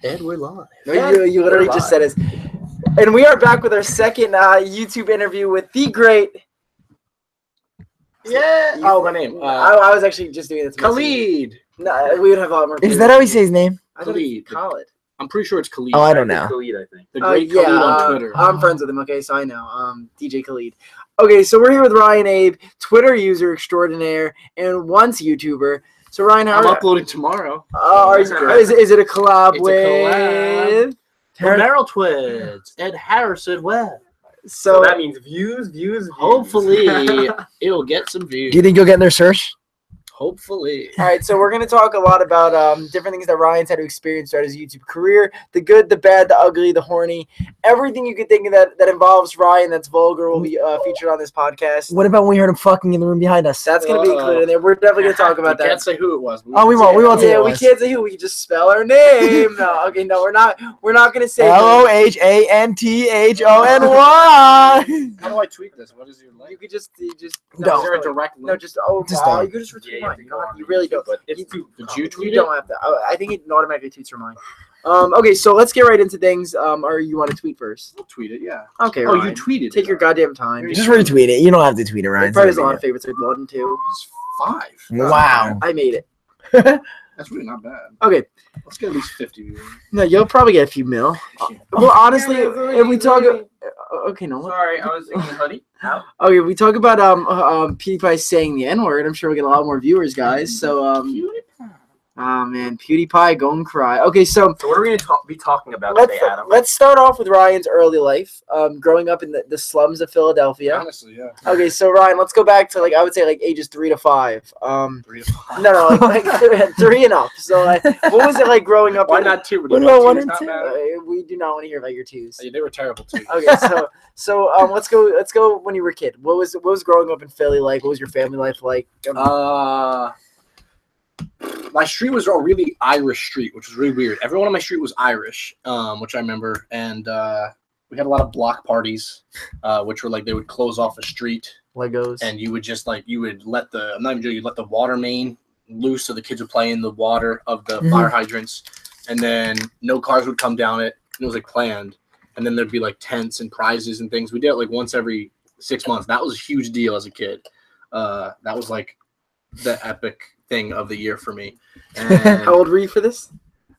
And we're live. No, you literally just said it. And we are back with our second YouTube interview with the great. Yeah. Oh, my name. I was actually just doing this. Khalid. No, we would have a lot more. Is that how he say his name? Khalid. Khalid. I'm pretty sure it's Khalid. Oh, I don't know. Khalid, I think. The great Khalid on Twitter. I'm friends with him. Okay, so I know. DJ Khalid. Okay, so we're here with Ryan Abe, Twitter user extraordinaire and once YouTuber. So Ryan, how I'm uploading tomorrow. Is it a collab It's with a collab. Romero Twins and Harrison Webb. So that means views. Hopefully, it'll get some views. Do you think you'll get in their search? Hopefully. All right, so we're going to talk a lot about different things that Ryan's had to experience throughout his YouTube career. The good, the bad, the ugly, the horny. Everything you could think of that involves Ryan that's vulgar will be featured on this podcast. What about when we heard him fucking in the room behind us? That's going to be included in there. We're definitely going to talk about We that. can't say who it was. Oh, we won't. We won't say Yeah, it we was. can't say who. We can just spell our name. No, okay, no, we're not going to say LOHANTHONY. How do I tweet this? What is your link? You could just No. Is there a direct link? No, just Just don't. you could just retweet Yeah, mine. You really don't. But it's too. Did you tweet You it? don't have to. I think it automatically tweets from mine. Okay, so let's get right into things. Or you want to tweet first? I'll tweet it, yeah. Okay, Oh, Ryan. you tweeted Take it. your goddamn time. Just retweet it. You don't have to tweet it, Ryan. It probably has a lot of favorites, like 1 and 2. It's 5. Wow. I made it. That's really not bad. Okay. Let's get at least 50 viewers. No, you'll probably get a few mil. Well, honestly, if we talk, okay, no. Sorry, I was in the hoodie. Out. Okay, we talk about PewDiePie saying the N-word. I'm sure we'll get a lot more viewers, guys. So oh man, PewDiePie going cry. Okay, so So what are we going to be talking about let's today, Adam? let's start off with Ryan's early life. Growing up in the slums of Philadelphia. Honestly, yeah. Okay, so Ryan, let's go back to I would say ages 3 to 5. 3 to 5. No, like 3 and up. So what was it like growing up? Why in, not 2? What about 1 and 2? We do not want to hear about your 2s. They were terrible too. Okay, so let's go when you were a kid. What was growing up in Philly like? What was your family life like? My street was a really Irish street, which was really weird. Everyone on my street was Irish, which I remember, and we had a lot of block parties, which were they would close off a street, Legos, and you would just let I'm not even joking, you'd let the water main loose so the kids would play in the water of the fire hydrants, and then no cars would come down it. And it was planned, and then there'd be tents and prizes and things. We did it once every 6 months. That was a huge deal as a kid. That was the epic thing of the year for me. And how old were you for this?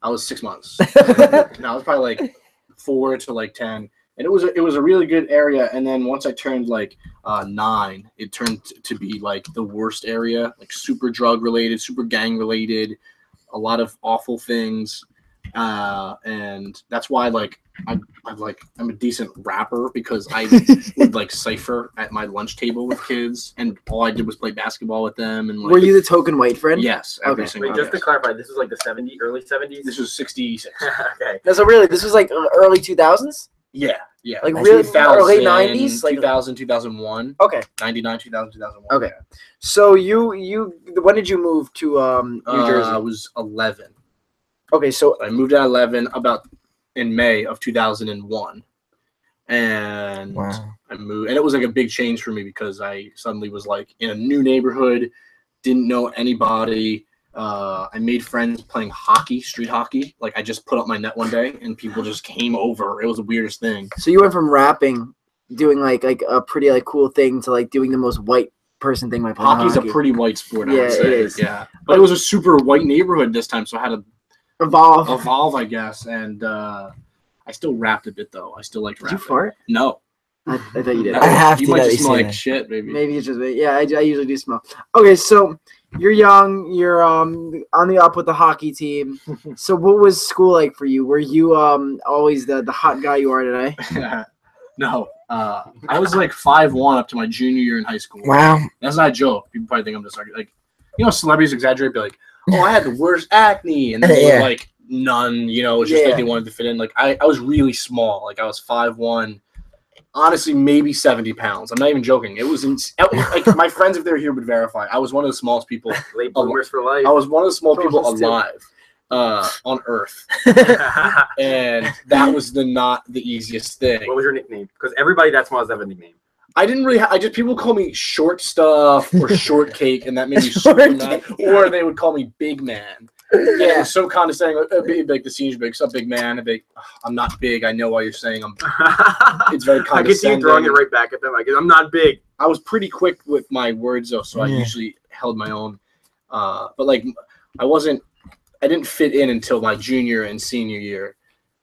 I was 6 months. And I was probably 4 to 10, and it was a really good area. And then once I turned 9, it turned to be the worst area, super drug related, super gang related, a lot of awful things. And that's why I'm a decent rapper, because I would cipher at my lunch table with kids, and all I did was play basketball with them. And were you the token white friend? Yes. Okay. Wait, just to clarify, this was the early 70s? This was 66. Okay. No, so really, this was early 2000s? Yeah. Really early 90s? 2000, 2001. Okay. 99, 2000, 2001. Okay. So you when did you move to New Jersey? I was 11. Okay, so I moved at 11 about in May of 2001, and Wow. I moved, and it was a big change for me because I suddenly was in a new neighborhood, didn't know anybody. I made friends playing hockey, street hockey. I just put up my net one day and people just came over. It was the weirdest thing. So you went from rapping, doing a pretty cool thing, to doing the most white person thing. Hockey's a pretty white sport. I Yeah, would say. it is. Yeah, but it was a super white neighborhood this time, so I had to evolve, I guess. And I still rapped a bit though. I still liked rapping. Did you fart? No. I thought you did. I have You to might let just you smell say like that. shit, maybe. Maybe it's just me. Yeah, I usually do smell. Okay, so you're young. You're on the up with the hockey team. So what was school like for you? Were you always the hot guy you are today? No. I was 5'1" up to my junior year in high school. Wow. That's not a joke. People probably think I'm just celebrities exaggerate, be oh, I had the worst acne, and then they were none. It's just they wanted to fit in. I was really small. I was 5'1". Honestly, maybe 70 pounds. I'm not even joking. It was my friends, if they're here, would verify. I was one of the smallest people. Late bloomers for life. I was one of the small people alive on Earth, and that was not the easiest thing. What was your nickname? Because everybody that small has a nickname. I didn't really. People call me short stuff or shortcake, and that made me super mad. Or they would call me big man. Yeah, it was so condescending. Like the seniors big, so big man. I'm not big. I know why you're saying I'm. It's very I can see you condescending. throwing it right back at them. I guess I'm not big. I was pretty quick with my words though, so I Yeah. usually held my own. But like, I didn't fit in until my junior and senior year,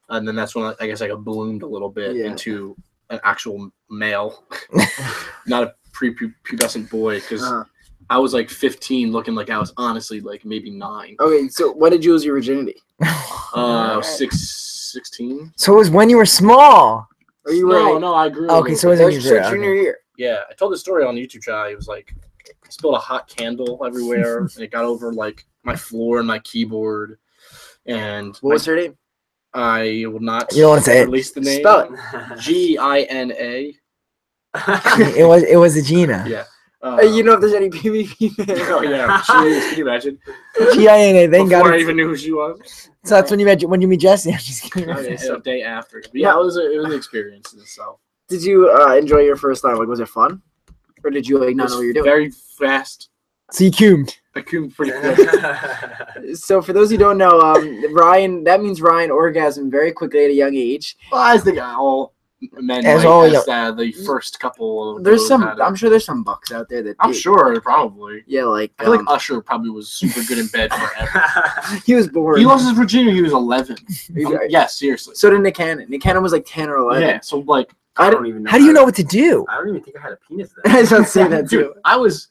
and then that's when I guess I bloomed a little bit into an actual male, not a prepubescent boy, because I was like 15, looking like I was honestly like maybe 9. Okay, so when did you lose your virginity? 16. So it was when you were small. Or you were No, I grew. Okay, so it was that in was your your junior year. Yeah, I told the story on YouTube channel. It was like I spilled a hot candle everywhere, and it got over like my floor and my keyboard. And What was her name? I will not. You don't want to say it. Release the name. Spell it. GINA. It was a Gina. Yeah. You know if there's any PvP fans. Oh yeah. Jeez, can you imagine? GINA. Thank Before God. I even knew who she was. So that's when you meet Jesse. I'm just kidding. Okay, so day after. But yeah, it was an experience in itself. Did you enjoy your first time? Like, was it fun? Or did you like not know what you're doing? Very fast. So you cumed. I came pretty quick. So for those who don't know, Ryan, that means Ryan orgasmed very quickly at a young age. Well, I think all men As like all as, young- the first couple. Of There's those some, had it. I'm sure there's some bucks out there that I'm did. sure probably. Yeah, like, I feel like Usher probably was super good in bed forever. he was bored. He lost his virginity. He was 11. Yeah, seriously. So did Nick Cannon. Nick Cannon was like 10 or 11. Yeah. So like, I don't even know. How do you know what to do? I don't even think I had a penis I then. was about to say that too. dude, I was.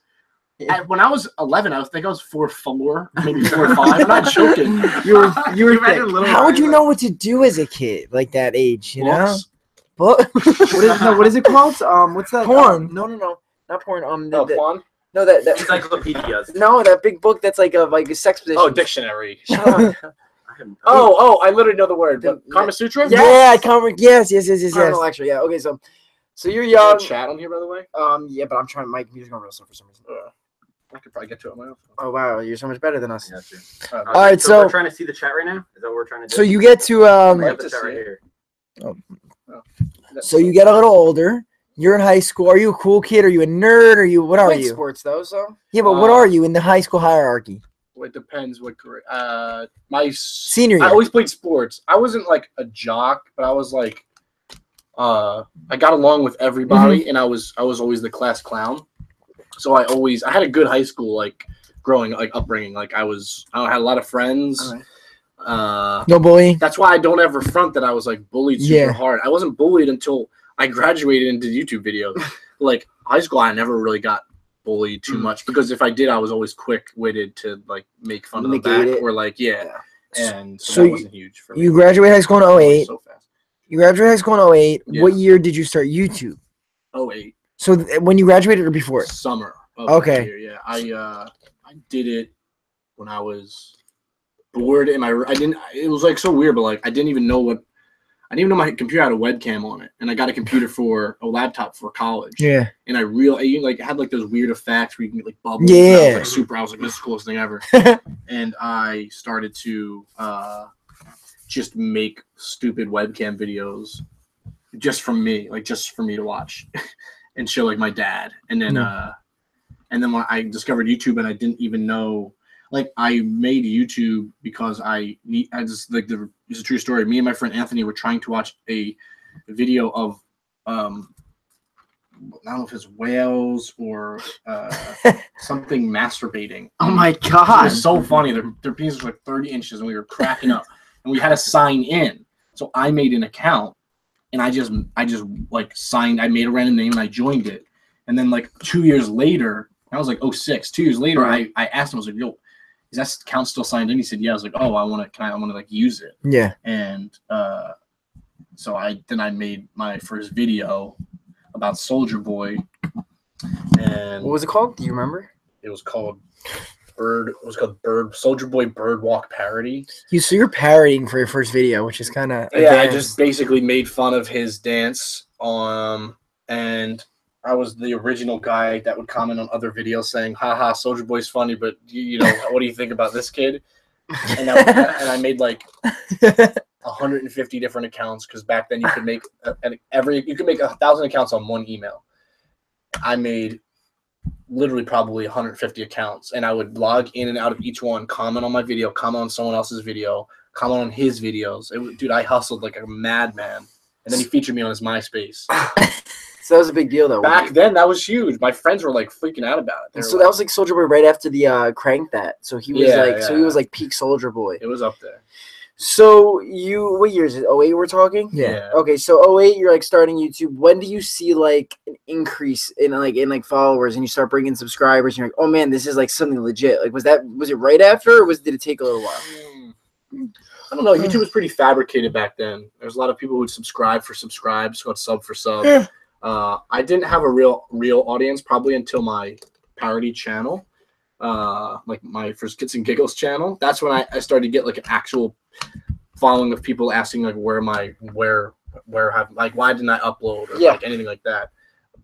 When I was 11, I think I was 4'4", maybe 4'5". I'm not joking. You were Can imagine thick. little How would Ryan, you know what to do as a kid, like that age? You know, Books. but What is it called? What's that? Porn. No, not porn. Oh, Quan? No, that encyclopedias. no, that big book that's like a sex position. Oh, dictionary. Shut up. Oh, I literally know the word. But The- Kama Sutra? Yeah. yeah, I can't. Yes. Carnal lecture. Yeah. Okay. So you're You have young. chat on here, by the way? Yeah, but I'm trying. My computer's going real slow for some reason. I could probably get to it on my own phone. Oh wow, you're so much better than us. Yeah, true. All All right, so- we're trying to see the chat right now. Is that what we're trying to do? So you get to We Like have the to chat see right it. here. so you get a little older. You're in high school. Are you a cool kid? Are you a nerd? Are you what are Played you? sports though, so Yeah, but what Uh, are you in the high school hierarchy? Well, it depends what grade. My Senior I year. always played sports. I wasn't like a jock, but I was like, I got along with everybody, and I was always the class clown. So I had a good high school upbringing. Like I had a lot of friends. No bullying. That's why I don't ever front that I was like bullied super Yeah. hard. I wasn't bullied until I graduated into YouTube videos. Like high school, I never really got bullied too much because if I did, I was always quick-witted to like make fun of the Negate back it. or like and So that you- wasn't huge for me. You graduate high school in 08. So fast. You graduate high school in 08. Yeah. What year did you start YouTube? 08 So when you graduated or before? summer. Of Okay. that year, yeah. I did it when I was bored and it was like so weird, but like I didn't even know my computer had a webcam on it, and I got a computer for a laptop for college. Yeah. And I had like those weird effects where you can get like bubbles. Yeah. And I was like super. I was like, this is the coolest thing ever. And I started to just make stupid webcam videos just for me to watch and show like my dad. And then when I discovered YouTube, and I didn't even know. Like I made YouTube because it's a true story. Me and my friend Anthony were trying to watch a video of I don't know if it's whales or something masturbating. oh my It god. was so funny. Their penises were like 30 inches, and we were cracking up. And we had to sign in. So I made an account, and I just like signed. I made a random name and I joined it. And then like 2 years later, I was like 06. 2 years later, I asked him, I was like, yo, is that account still signed in? He said, yeah. I was like, oh, I want to like use it. Yeah. And so I made my first video about Soldier Boy, and What was it called? Do you remember? it was called Soldier Boy Bird Walk Parody. So you're parodying for your first video, which is kind of Yeah, I just basically made fun of his dance. And I was the original guy that would comment on other videos saying, haha, Soldier Boy's funny, but you know, what do you think about this kid? And I made like 150 different accounts, because back then you could make 1,000 accounts on one email. I made literally probably 150 accounts, and I would log in and out of each one, comment on my video, comment on someone else's video, comment on his videos. Dude, I hustled like a madman, and then he featured me on his MySpace. So that was a big deal, though. Back then, that was huge. My friends were like freaking out about it. So that was like Soulja Boy right after the Crank That. So he was so he was like peak Soulja Boy. It was up there. So what year is it? 08 we're talking? Yeah. Okay, so 08 you're like starting YouTube. When do you see like an increase in followers and you start bringing subscribers and you're like, oh man, this is like something legit? Like was it right after, or did it take a little while? I don't know. YouTube was pretty fabricated back then. There's a lot of people who would subscribe for subscribes, who would sub for sub. Yeah. I didn't have a real audience probably until my parody channel, like my first Kits and Giggles channel. That's when I started to get like an actual following of people asking like where why didn't I upload or like anything like that.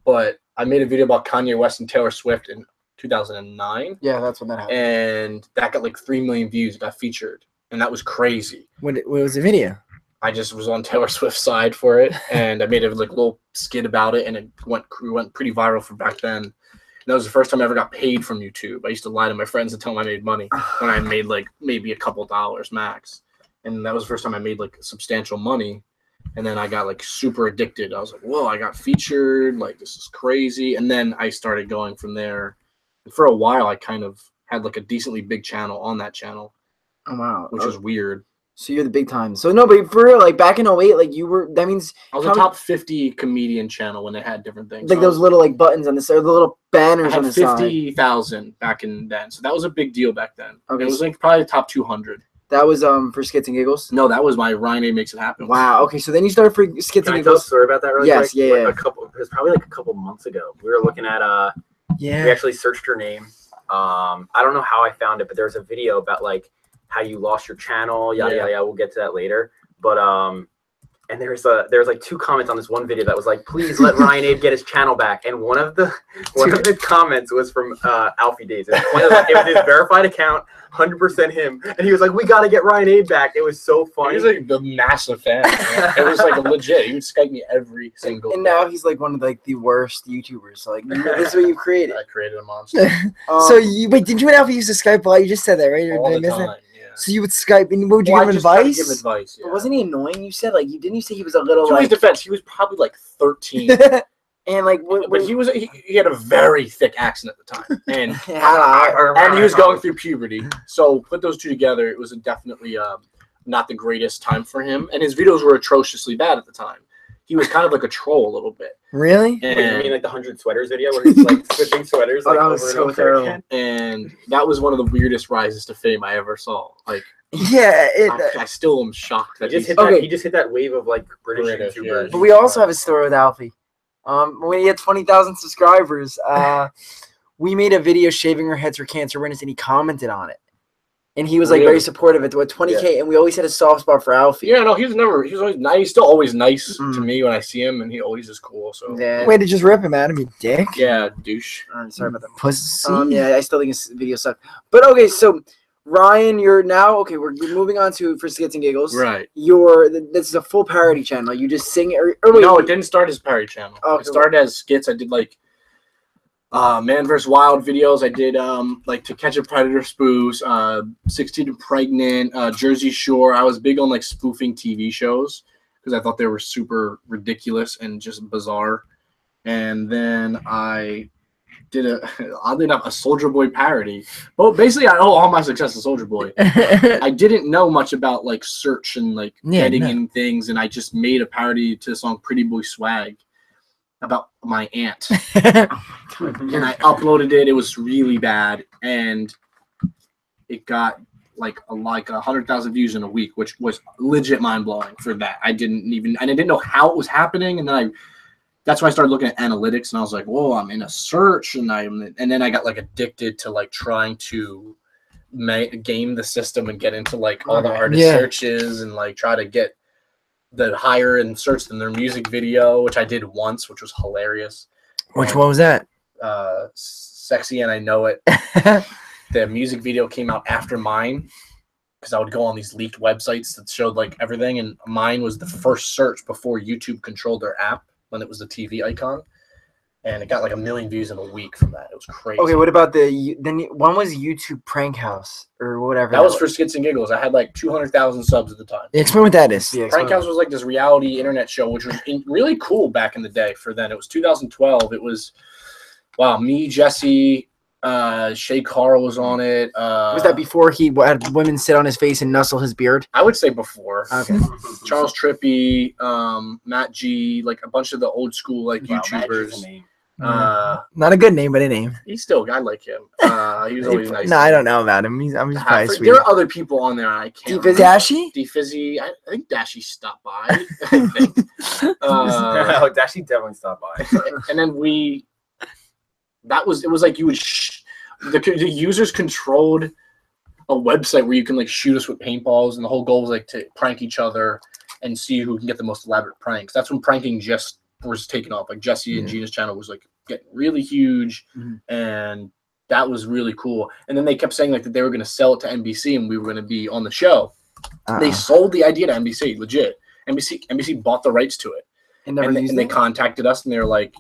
But I made a video about Kanye West and Taylor Swift in 2009. Yeah, that's when that happened. And that got like 3 million views. It got featured, and that was crazy. What was the video? I just was on Taylor Swift's side for it, and I made a like little skit about it, and it went pretty viral for back then. And that was the first time I ever got paid from YouTube. I used to lie to my friends and tell them I made money when I made like maybe a couple dollars max. And that was the first time I made like substantial money. And then I got like super addicted. I was like, whoa, I got featured. Like, this is crazy. And then I started going from there. And for a while, I kind of had like a decently big channel on that channel. Oh, wow. Which was weird. So you're the big time. So no, but for real, like back in 08, like you were, that means I was a top 50 comedian channel when they had different things. Like those little like buttons on the side, the little banners on the side. 50,000 back in then. So that was a big deal back then. Okay. It was like probably top 200. That was for Skits and Giggles? No, that was my RYAN ABE Makes It Happen. Wow. Okay, so then you started for Skits and Can I tell a Giggles. story about that really quick? Yes, yeah. It was probably like a couple months ago. We were looking at we actually searched her name. I don't know how I found it, but there was a video about like how you lost your channel, yada yada yada. We'll get to that later. But and there was like 2 comments on this one video that was like, please let RYAN ABE get his channel back. And one of the comments was from Alfie Days. It was his verified account, 100% him. And he was like, we gotta get RYAN ABE back. It was so funny. He was like the massive fan. It was like legit. He would Skype me every single And day. now he's like one of like the worst YouTubers. So like this is what you created. I created a monster So did you and Alfie use to Skype a lot? You just said that, right? all the time. So you would Skype, and what would you Well, give I him just tried to advice? give advice. But wasn't he annoying? You said like didn't you say he was a little To his like defense, he was probably like 13. and like But he had a very thick accent at the time, and Hello. and he was going through puberty. So put those two together, it was definitely not the greatest time for him. And his videos were atrociously bad at the time. He was kind of like a troll a little bit. Really? Wait, you mean like the 100 sweaters video where he's like switching sweaters like that was over so and over terrible. again? And that was one of the weirdest rises to fame I ever saw. Like, Yeah. I still am shocked that He just hit that wave of like British YouTubers. yeah. But we also have a story with Alfie. When he had 20,000 subscribers, we made a video shaving our heads for cancer awareness, and he commented on it. And he was like very supportive at 20K, and we always had a soft spot for Alfie. Yeah, no, he was always nice. He's still always nice to me when I see him, and he always is cool. So Way to just rip him out of me, dick. yeah, douche. Sorry about that. Pussy. Yeah, I still think his video sucked. But okay, so Ryan, you're now we're moving on to for Skits and Giggles. Right. This is a full parody channel. You just sing or wait, No, it didn't start as a parody channel. Oh, It started as skits. I did like Man vs. Wild videos. I did like To Catch a Predator spoofs, 16 and Pregnant, Jersey Shore. I was big on like spoofing TV shows because I thought they were super ridiculous and just bizarre. And then I did oddly enough a Soulja Boy parody. Well, basically I owe all my success to Soulja Boy. I didn't know much about like search and like editing things, and I just made a parody to the song Pretty Boy Swag about my aunt. And I uploaded it. It was really bad, and it got like 100,000 views in a week, which was legit mind-blowing for that. I didn't know how it was happening, and then that's when I started looking at analytics, and I was like, whoa, I'm in a search, and then I got like addicted to like trying to game the system and get into like all the artist searches and like try to get the higher in search than their music video, which I did once, which was hilarious. Which one was that? Sexy and I Know It. The music video came out after mine because I would go on these leaked websites that showed like everything, and mine was the first search before YouTube controlled their app when it was the TV icon. and it got like 1 million views in a week from that. It was crazy. Okay, what about one was YouTube Prank House or whatever? That was for skits and giggles. I had like 200,000 subs at the time. Explain what that is. Yeah, Prank House was like this reality internet show, which was really cool back in the day. For then, it was 2012. It was me, Jesse, Shay Carl was on it. Was that before he had women sit on his face and nuzzle his beard? I would say before. Okay. Charles Trippy, Matt G, like a bunch of the old school like YouTubers. Not a good name, but a name. He's still, I like him. He was always nice. No, I don't know about him. I'm just probably sweet. There are other people on there. I can't. Dashy? D-Fizzy. I think Dashy stopped by. I think. Dashy definitely stopped by. And then it was like you would the users controlled a website where you can like shoot us with paintballs, and the whole goal was like to prank each other and see who can get the most elaborate pranks. That's when pranking just was taken off. Like Jesse and Gina's channel was like getting really huge, and that was really cool. And then they kept saying like that they were going to sell it to NBC and we were going to be on the show. They sold the idea to NBC, legit. NBC bought the rights to it, and they contacted us and they were like,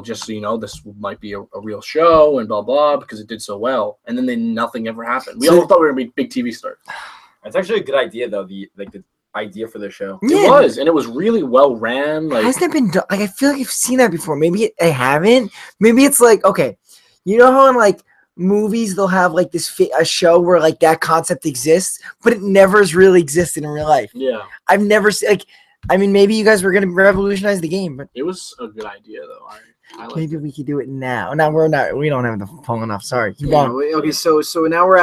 just so you know, this might be a real show and blah blah, because it did so well. And then nothing ever happened. We all thought we were gonna be big TV stars. That's actually a good idea, though. The idea for the show. It was, and it was really well ran. Like, hasn't it been done? Like, I feel like I've seen that before. Maybe I haven't. Maybe it's like, okay, you know how in like movies they'll have like a show where like that concept exists, but it never has really existed in real life. Yeah, I've never seen like. I mean, maybe you guys were going to revolutionize the game, but it was a good idea, though. Maybe we could do it now. No, we're not. We don't have the phone enough. Sorry. Keep Yeah, going. okay, so now we're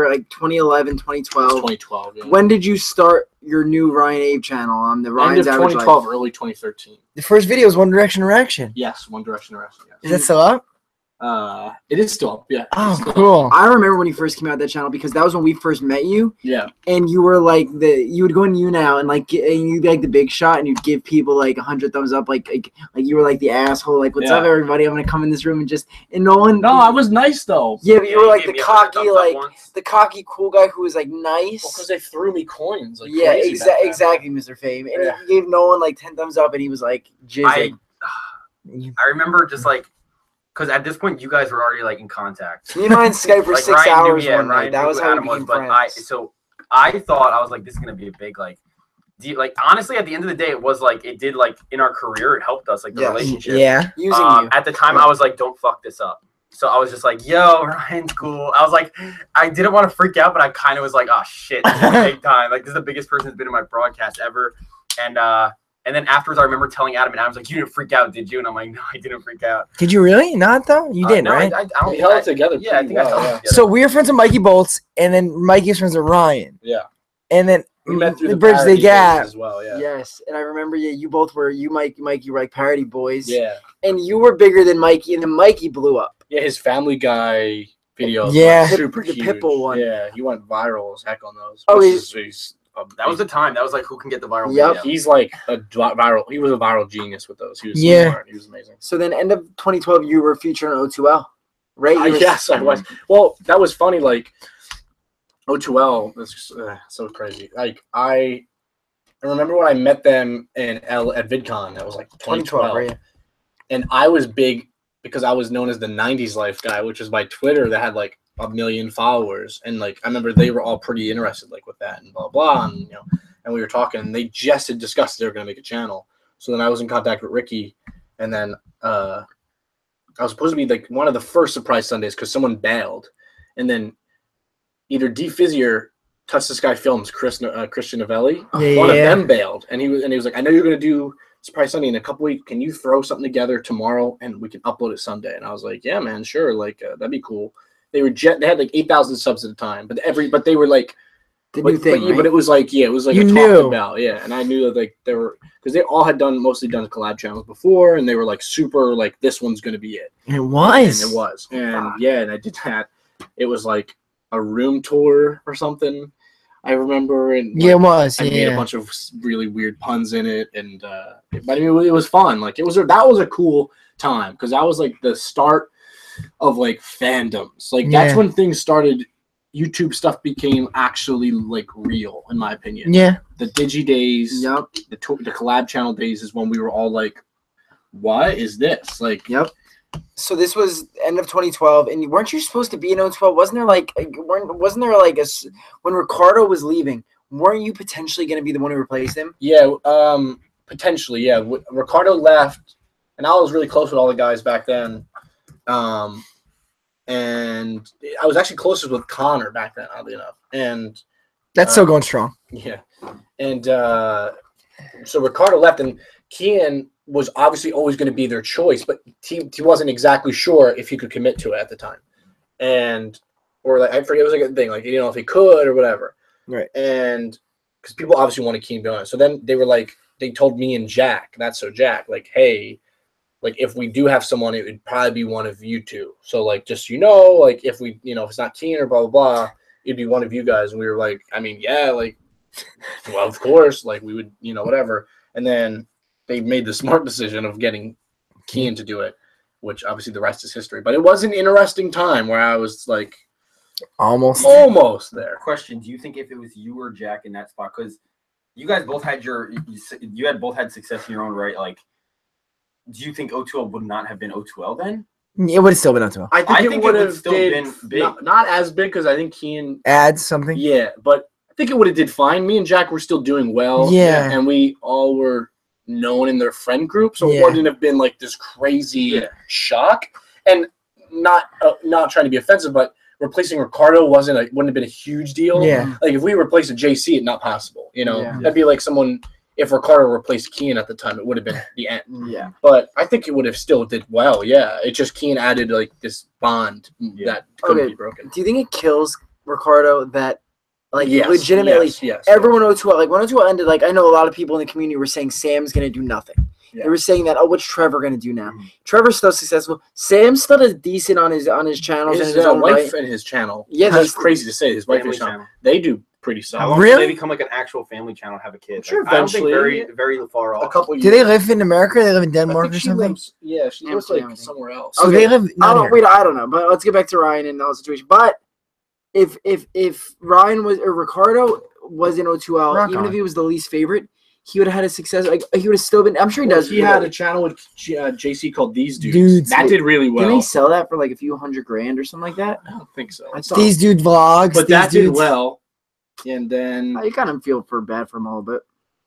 like 2011, 2012. 2012. Yeah. When did you start your new Ryan Abe channel on the Ryan's End of Average 2012, Life? early 2013. The first video was One Direction Erection. Yes, One Direction Erection. Yes. Is that still up? It is still up. Yeah. Oh, still cool. up. I remember when you first came out that channel because that was when we first met you. Yeah. And you were like you would go in YouNow and like and you'd be like the big shot and you'd give people like 100 thumbs up like you were like the asshole, like what's up everybody, I'm gonna come in this room and no one. No, I was nice though. Yeah, but you were like the cocky cool guy who was like nice. Because they threw me coins. Like, yeah, exactly, Mr. Fame. And he gave no one like 10 thumbs up and he was like jizzing. I remember just like, because at this point you guys were already like in contact. Me and I Skype for like 6 hours one night. Ryan that was how we became friends. But I thought, I was like, this is gonna be a big like honestly, at the end of the day, it was like, it did like in our career, it helped us like the relationship. Yeah. Using you. At the time, I was like, don't fuck this up. So I was just like, yo, Ryan's cool. I was like, I didn't want to freak out, but I kind of was like, oh shit, this is big time. Like, this is the biggest person who's been in my broadcast ever. And then afterwards, I remember telling Adam, and Adam's like, you didn't freak out, did you? And I'm like, no, I didn't freak out. Did you really? Not though? You did, no, right? I don't, we held it together. Yeah, I think I held it together. So we were friends with Mikey Bolts, and then Mikey's friends with Ryan. Yeah. And then we met through the the Bridge the Gap as well. Yeah. Yes, and I remember you both were Mike, you were like parody boys. Yeah. And you were bigger than Mikey, and then Mikey blew up. Yeah, his Family Guy videos. Yeah. Were super The huge. Pitbull one. Yeah, he went viral as heck on those. Oh, that was the time. That was like, who can get the viral Yep. video? He's like a viral. He was a viral genius with those. He was so smart. He was amazing. So then, end of 2012, you were featured on O2L, right? Yes, I was. Well, that was funny. Like O2L, that's so crazy. Like I remember when I met them at VidCon. That was like 2012, right? And I was big because I was known as the 90s Life guy, which was my Twitter that had like 1 million followers. And like I remember they were all pretty interested like with that and blah blah, and and we were talking, and they just had discussed they were gonna make a channel. So then I was in contact with Ricky, and then I was supposed to be like one of the first surprise Sundays because someone bailed, and then either D-Fizzy or Touch the Sky Films, Christian Novelli, one of them bailed, and he was like, I know you're gonna do Surprise Sunday in a couple weeks. Can you throw something together tomorrow and we can upload it Sunday? And I was like, yeah, man, sure. Like that'd be cool. They had like 8,000 subs at the time, but they were like the new thing. But it was like it was like you talked about, and I knew that like they were, because they all had mostly done collab channels before, and they were like super like this one's gonna be it. And it was. And it was, and and I did that. It was like a room tour or something. I remember, and like, it was. I made a bunch of really weird puns in it, and but I mean, it was fun. Like that was a cool time because that was like the start of like fandoms. Like that's when things started. YouTube stuff became actually like real, in my opinion. Yeah. The Digi days, Yep. the collab channel days is when we were all like what is this? Like, Yep. So this was end of 2012, and weren't you supposed to be in 2012? Wasn't there like when Ricardo was leaving? Weren't you potentially going to be the one who replaced him? Yeah, potentially, yeah. Ricardo left, and I was really close with all the guys back then. And I was actually closest with Connor back then, oddly enough. And That's still going strong. yeah. And so Ricardo left, and Kian was obviously always going to be their choice, but he wasn't exactly sure if he could commit to it at the time. Or like, I forget, it was like a thing, like, you know, if he could or whatever. Right. And because people obviously wanted Kian to be on it. So then they were like, they told me and Jack, Jack, like, hey, like, if we do have someone, it would probably be one of you two. So, like, just so you know, like, if we, you know, if it's not Keen or blah, blah, blah, it'd be one of you guys. And we were like, I mean, yeah, like, well, of course, like, we would, you know, whatever. And then they made the smart decision of getting Keen to do it, which obviously the rest is history. But it was an interesting time where I was, like, almost there. Question: do you think if it was you or Jack in that spot, because you guys both had you had both had success in your own right, like, do you think O2L would not have been O2L then? It would have still been O2L. I think it would have still been big. Not as big, because I think Keen adds something. Yeah, but I think it would have did fine. Me and Jack were still doing well. Yeah. And we all were known in their friend group, so it wouldn't have been like this crazy shock. And not trying to be offensive, but replacing Ricardo wouldn't have been a huge deal. Yeah. Like, if we replaced a JC, it's not possible. You know, Yeah. that'd be like someone. If Ricardo replaced Keen at the time, it would have been the end. Yeah. But I think it would have still did well. Yeah. It just Keen added like this bond that couldn't be broken. Do you think it kills Ricardo that, like, Yes, legitimately, yes. everyone O2L, like, when O2L ended, like, I know a lot of people in the community were saying Sam's going to do nothing. Yeah. They were saying that, what's Trevor going to do now? Trevor's still successful. Sam's still does decent on his channels and his own wife right. and his channel. Yeah, That's crazy to say. His wife and his channel. They do pretty How solid. long Really? did they become like an actual family channel and have a kid? Sure, Like, I don't think eventually. very far off. A couple years. Do they live in America? They live in I Denmark think or she something? lives. Yeah, she lives like Amsterdam. somewhere else. So Okay. they live not here. I don't know, but let's get back to Ryan and the whole situation. But if Ryan was or Ricardo was in O2L, Rock even on. if he was the least favorite, he would have had a success. Like, he would have still been. I'm sure he Well, does. he had a channel with JC called These Dudes. Dudes. That did really well. Didn't he sell that for like a few $100,000 or something like that? I don't think so. I saw. These dude vlogs. But these that did dudes. well. And then I kind of feel bad for him a little bit.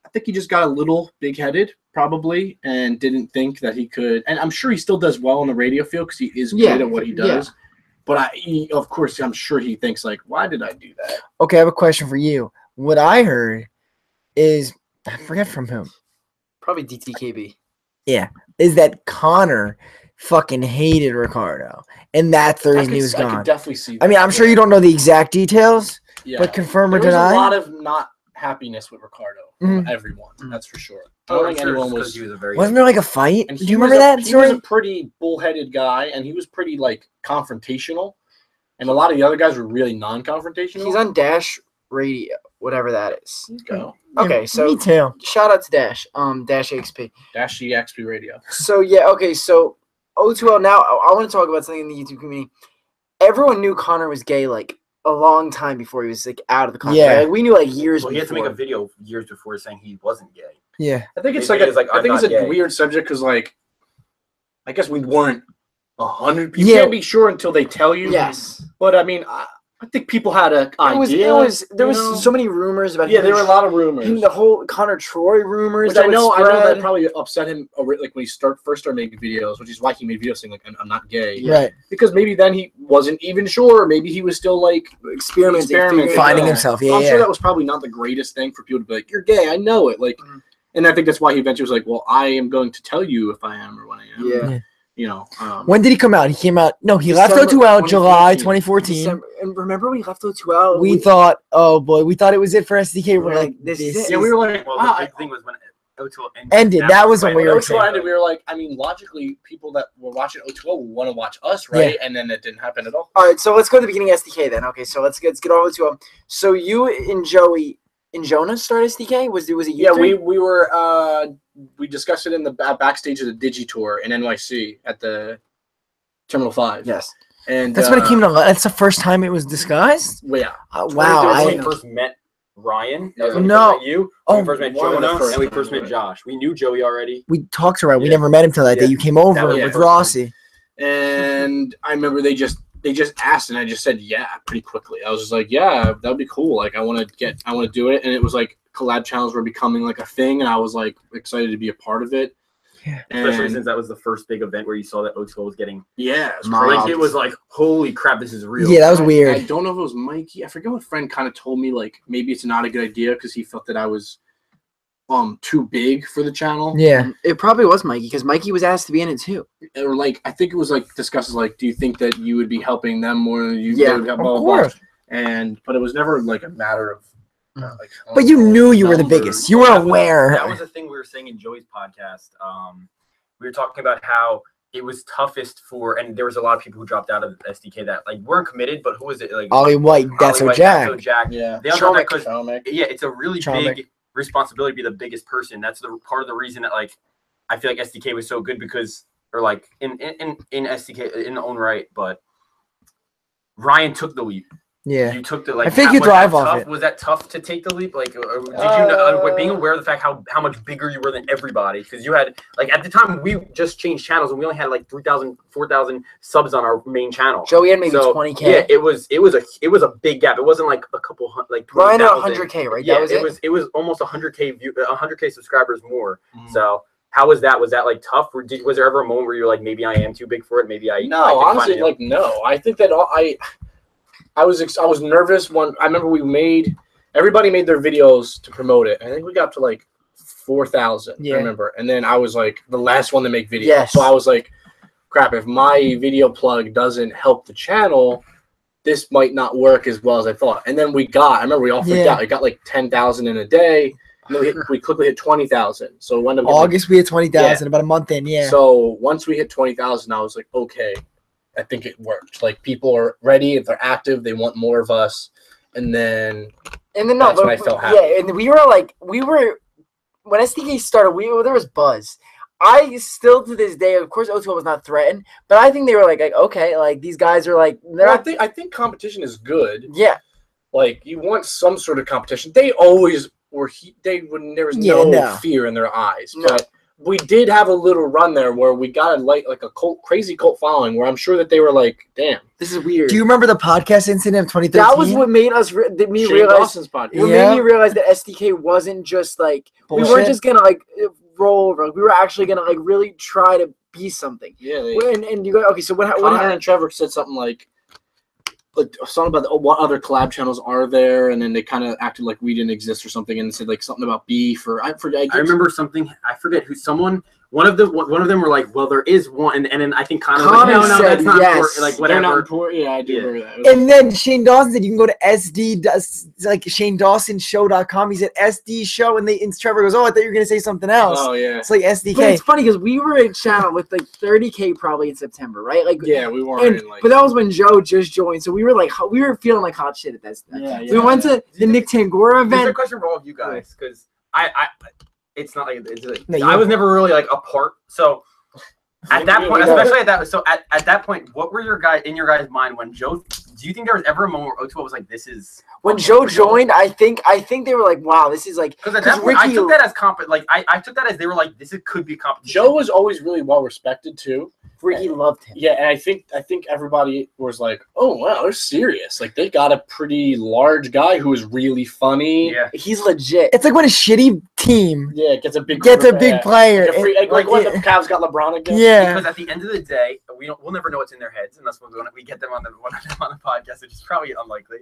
I think he just got a little big-headed, probably, and didn't think that he could. And I'm sure he still does well in the radio field because he is good at what he does. But of course, I'm sure he thinks, like, why did I do that? Okay, I have a question for you. What I heard is, I forget from whom, Probably DTKB. is that Connor fucking hated Ricardo. And that's the reason he was I could gone. definitely see that. I mean, I'm sure you don't know the exact details, Yeah. but confirm or There was deny. a lot of not happiness with Ricardo from everyone. That's for sure. I don't think anyone was. Wasn't there like a fight? And Do you remember that He story? was a pretty bullheaded guy, and he was pretty like confrontational. And a lot of the other guys were really non-confrontational. He's on Dash Radio, whatever that is. Go Okay, so Me too. shout out to Dash, Dash XP. Dash EXP Radio. So yeah, okay, so O2L. Now I want to talk about something in the YouTube community. Everyone knew Connor was gay like a long time before he was like out of the country. Yeah. Like, we knew like years Well, he had to before. make a video years before saying he wasn't gay. Yeah. I think it's Maybe it's like, I I'm think it's not a gay. weird subject because like, I guess we weren't 100. You Yeah. can't be sure until they tell you. Yes, But I mean, I think people had an idea. there was you know? so many rumors about Yeah, him there were a lot of rumors. him, the whole Connor Troy rumors. Which that I know would that spread. probably upset him. Like when he first started making videos, which is why he made videos saying like, "I'm not gay," Yeah. Right. because maybe then he wasn't even sure. Maybe he was still like experimenting, Experimenting. Finding Yeah. himself. So Yeah, I'm yeah. sure that was probably not the greatest thing for people to be like, "You're gay, I know it." Like, and I think that's why he eventually was like, "Well, I am going to tell you if I am or when I am." Yeah. You know. When did he come out? He came out. No, he left December O2L July 2014. 2014. December, and remember when he left O2L? We thought, oh boy, we thought it was it for SDK. We're like, This this is it. Yeah, we were like, Well, wow. the big thing was when O2L Ended. That was when we were When O2L excited. ended, we were like, I mean, logically, people that were watching O2L would want to watch us, right? And then that didn't happen at all. All right, so let's go to the beginning of SDK then. Okay, so let's get all the two. So you and Joey and Jonah started SDK? Was it you? Yeah, three? we were we discussed it in the backstage of the Digi Tour in NYC at the Terminal 5. Yes. And That's when it came to. That's the first time it was discussed. Well, yeah. Wow. When I, we first met Ryan. Yeah. That was when we No. first met you. Oh, When we first met one of the Jonah, first and we times, first met right. Josh. We knew Joey already. We talked to her. We Yeah. never met him till that day. Yeah. You came over That was with the Rossi. And I remember they just asked, and I just said yeah pretty quickly. I was just like, yeah, that'd be cool. Like I want to do it, and it was like collab channels were becoming like a thing, and I was like excited to be a part of it. Yeah. Especially And since that was the first big event where you saw that O2O was getting. yeah, it was Mobbed. crazy. Like it was like, holy crap, this is real. Yeah, that was I weird. don't know if it was Mikey. I forget what friend kind of told me like maybe it's not a good idea because he felt that I was too big for the channel. Yeah. It probably was Mikey because Mikey was asked to be in it too. Or like I think it was like discussed as like, do you think that you would be helping them more than you? Yeah, they would have Of blah, blah, blah. course. But it was never like a matter of. Like, But you knew you were the numbers. biggest. You were That was aware. the thing we were saying in Joey's podcast. We were talking about how it was toughest for, and there was a lot of people who dropped out of SDK that like weren't committed, but who was it? Like Ollie White, that's Ollie so White, Jack. That's So Jack. Yeah. They all dropped out Chomic. because it's a really Chomic. big responsibility to be the biggest person. That's the part of the reason that like I feel like SDK was so good because, or like in SDK in the own right, but Ryan took the leap. Yeah. You took the like. I think how- you was that thrive off tough? it. Was that tough to take the leap? Like, or did you being aware of the fact how much bigger you were than everybody? Because you had like at the time we just changed channels and we only had like 3,000, 4,000 subs on our main channel. Joey had maybe So, 20K. Yeah, it was a big gap. It wasn't like a couple like Ryan at 20,000. 100K, right? Yeah, That was it was almost 100K subscribers more. Mhm. So how was that? Was that like tough? Or was there ever a moment where you're like, maybe I am too big for it? Maybe I No, I can honestly, find it. like no. I think that I was nervous when I remember everybody made their videos to promote it. I think we got to like 4,000. Yeah. I remember, and then I was like the last one to make videos. Yes. So I was like, crap. If my video plug doesn't help the channel, this might not work as well as I thought. And then I remember we all freaked Yeah. out. It got like 10,000 in a day. And then we quickly hit 20,000. So it ended up August, we had 20,000, about a month in. Yeah. So once we hit 20,000, I was like, okay, I think it worked. Like people are ready, if they're active, they want more of us. And then that's when I felt happy. Yeah, and we were when SDK started, there was buzz. I still to this day, of course, O2O was not threatened, but I think they were like okay, like these guys are like they're Well, not, I think competition is good. yeah. Like you want some sort of competition. They always were. There was no fear in their eyes. No. But we did have a little run there where we got like a crazy cult following. Where I'm sure that they were like, "Damn, This is weird. Do you remember the podcast incident of 2013? That was what made us Shane realize. Dawson's podcast." What Yeah. made me realize that SDK wasn't just like we weren't Bullshit. just gonna like roll over. Like, we were actually gonna like really try to be something. Yeah, And you go okay. So what Connor happened? and Trevor said something like something about what other collab channels are there, and then they kind of acted like we didn't exist or something, and said like something about beef or I forget. I remember something. I forget who. One of them were like, "Well, there is one," and then I think Connor was like, Connor "No, said that's not yes. important." Like They're whatever. not important. Yeah, I do Yeah. remember that. It was- And then Shane Dawson said you can go to like ShaneDawsonShow.com. He said SD show, and Trevor goes, "Oh, I thought you were gonna say something else." oh yeah, It's like But SDK. it's funny because we were a channel with like 30K probably in September, right? Like yeah, we weren't And, in, like. but that was when Joe just joined, so we were feeling like hot shit at that time. Yeah, We went to the Nick Tangora Here's a event. question for all of you guys, because it's not like it's like, No, you- I was never really like a part. So at that point, especially at that, so at that point, what were your guys' mind when Joe? Do you think there was ever a moment where O2O was like, "This is"? When Joe joined, I think they were like, "Wow, this is like." Because at that point, I Ricky- took that as like I took that as they were like, could be competition. Joe was always really well respected too. Ricky loved him. Yeah, and I think everybody was like, "Oh wow, they're serious. Like they got a pretty large guy who is really funny." Yeah. He's legit. It's like when a shitty team Yeah, gets a big player. like when the Cavs got LeBron again. Yeah. Because at the end of the day, we'll never know what's in their heads unless we get them on the podcast, which is probably unlikely.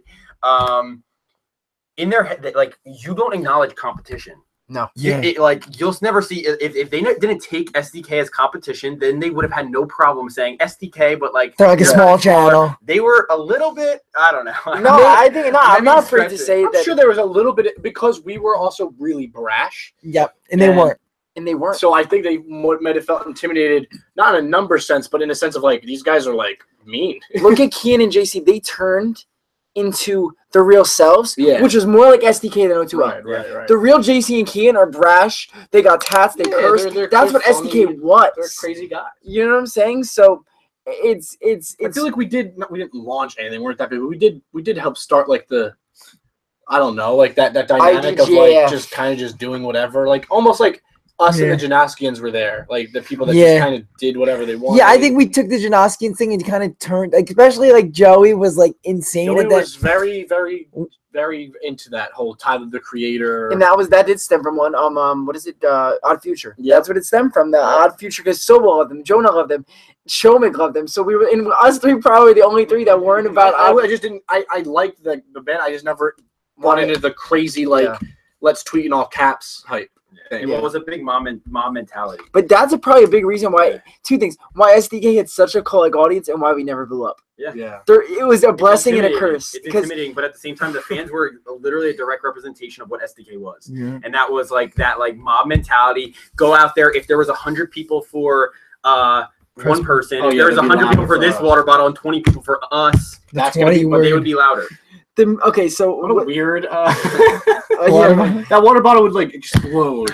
In their head, like you don't acknowledge competition. No. Yeah. Like you'll never see if they didn't take SDK as competition, then they would have had no problem saying SDK, but like They're like a small channel. They were a little bit. I don't know. No, I think I'm Maybe not afraid to stretch it. say I'm that, sure there was a little bit because we were also really brash. Yep. And they And- weren't. and they weren't. So I think they might have felt intimidated, not in a number sense, but in a sense of like these guys are like mean. Look at Kian and JC; they turned into the real selves, Yeah. which is more like SDK than O2O. right. The real JC and Kian are brash. They got tats. They Yeah, curse. they're That's what funny. SDK was. They're crazy guys. You know what I'm saying? So it's I feel like we didn't launch anything. We weren't that big, but we did help start like the I don't know, like that dynamic of yeah. like just kind of just doing whatever, like almost like us and the Janoskians were there, like the people that just kind of did whatever they wanted. Yeah, I think we took the Janoskian thing and kind of turned, like, especially like Joey was like insane. Joey at that. was very, very, very into that whole Tyler the Creator, and that did stem from one what is it, Odd Future. Yeah, that's what it stemmed from. The Odd Future, because Sobo loved them, Jonah loved them, Showman loved them. So we were in us three, probably the only three that weren't about. I just didn't. I liked the band. I just never bought into the crazy let's tweet in all caps hype. It was a big mom mentality. But that's probably a big reason why. Two things: why SDK had such a cult audience, and why we never blew up. Yeah. It was a blessing and a curse. It's intimidating, but at the same time, the fans were literally a direct representation of what SDK was, and that was like that mob mentality. Go out there. If there was 100 people for one person, if there was 100 people for this water bottle and 20 people for us, that's gonna be. But they would be louder. Okay, so what a weird. That water bottle would like explode.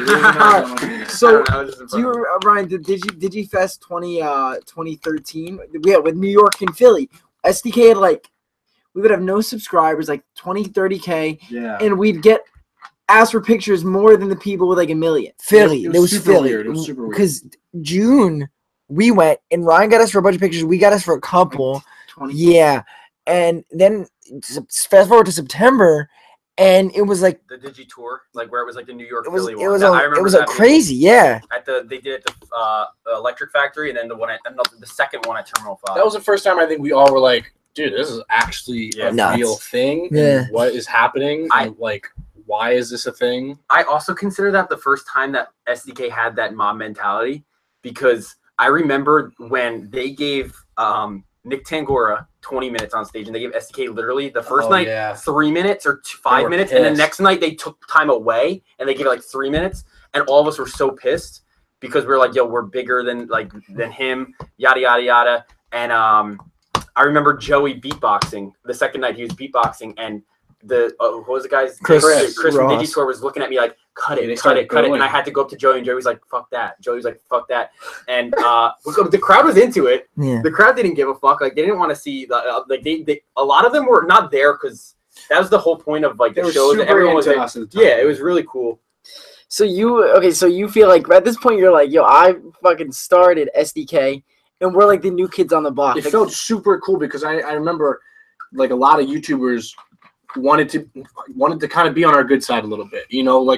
So, do you, Ryan? Did you Fest 2013? Yeah, with New York and Philly. SDK had we would have no subscribers, like 20-30K, and we'd get asked for pictures more than the people with like 1 million. Philly, it was Philly. Weird. It was super weird. Because June we went and Ryan got us for a bunch of pictures. We got us for a couple. 20. Yeah, and then fast forward to September. And it was like the Digi tour, like where it was like the New York Philly one. It was a crazy, yeah. They did it at the Electric Factory, and then the second one at Terminal 5. That was the first time I think we all were like, dude, this is actually a real thing. Yeah. What is happening? Why is this a thing? I also consider that the first time that SDK had that mob mentality, because I remember when they gave Nick Tangora 20 minutes on stage, and they gave SDK literally the first night 3 minutes or 5 minutes, and the next night they took time away and they gave it like 3 minutes, and all of us were so pissed because we were like, yo, we're bigger than him, yada yada yada. And I remember Joey beatboxing the second night. He was beatboxing, and what was the guy's Chris from Digitour was looking at me like, cut it, and I had to go up to Joey, and Joey was like, fuck that. Joey was like, fuck that, and the crowd was into it. Yeah. The crowd didn't give a fuck. Like, they didn't want to see they a lot of them were not there because that was the whole point of like the show. Everyone was it was really cool. So you feel like at this point you're like, yo, I fucking started SDK, and we're like the new kids on the block. It felt super cool because I remember like a lot of YouTubers wanted to kind of be on our good side a little bit,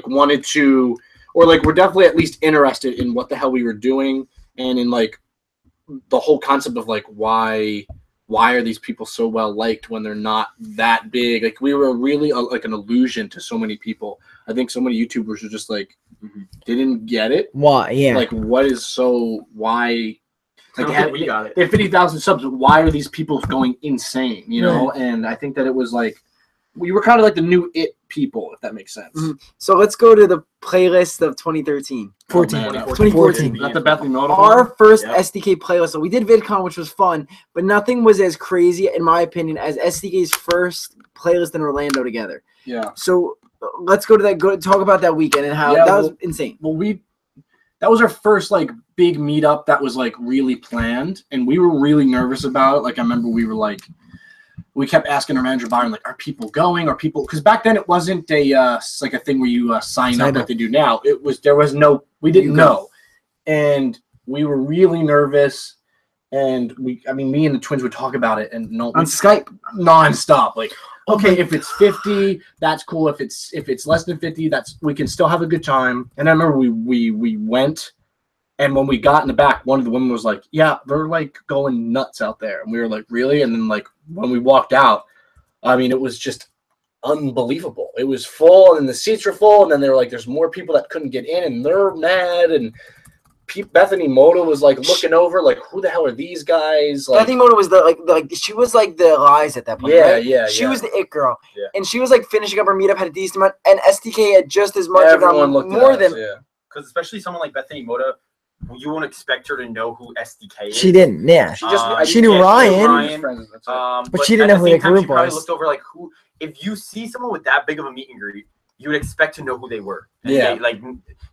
wanted to, or like we're definitely at least interested in what the hell we were doing, and in like the whole concept of like why are these people so well liked when they're not that big. Like we were really like an illusion to so many people. I think so many YouTubers were just like they didn't get it. Why? Yeah. Like what is so why? Like we got it. They have 50,000 subs. Why are these people going insane? And I think that it was like. We were kind of like the new it people, if that makes sense. Mm-hmm. So let's go to the playlist of 2013. 2014. Not the Bethany Moto. Our first SDK playlist. So we did VidCon, which was fun, but nothing was as crazy, in my opinion, as SDK's first playlist in Orlando together. Yeah. So let's go to that. Talk about that weekend and how that was insane. Well, that was our first like big meetup that was like really planned, and we were really nervous about it. Like I remember we kept asking our manager Byron, like, are people going? Are people? Because back then it wasn't a like a thing where you sign up like they do now. We didn't know, and we were really nervous. And me and the twins would talk about it, and on Skype nonstop. Like, okay, if it's 50, that's cool. If it's less than 50, we can still have a good time. And I remember we went. And when we got in the back, one of the women was like, yeah, they're like going nuts out there. And we were like, really? And then like when we walked out, it was just unbelievable. It was full and the seats were full. And then they were like, there's more people that couldn't get in and they're mad. And Bethany Moto was like looking over, like, who the hell are these guys? Like, Bethany Moto was she was like the Lies at that point. Yeah, right? yeah. She was the it girl. Yeah. And she was like finishing up her meetup, had a decent amount, and SDK had just as much more than. Because especially someone like Bethany Moto, you won't expect her to know who SDK is. She didn't. Yeah. She knew Ryan. But she didn't know who the group was. She probably looked over like who. If you see someone with that big of a meet and greet, you would expect to know who they were. And Yeah.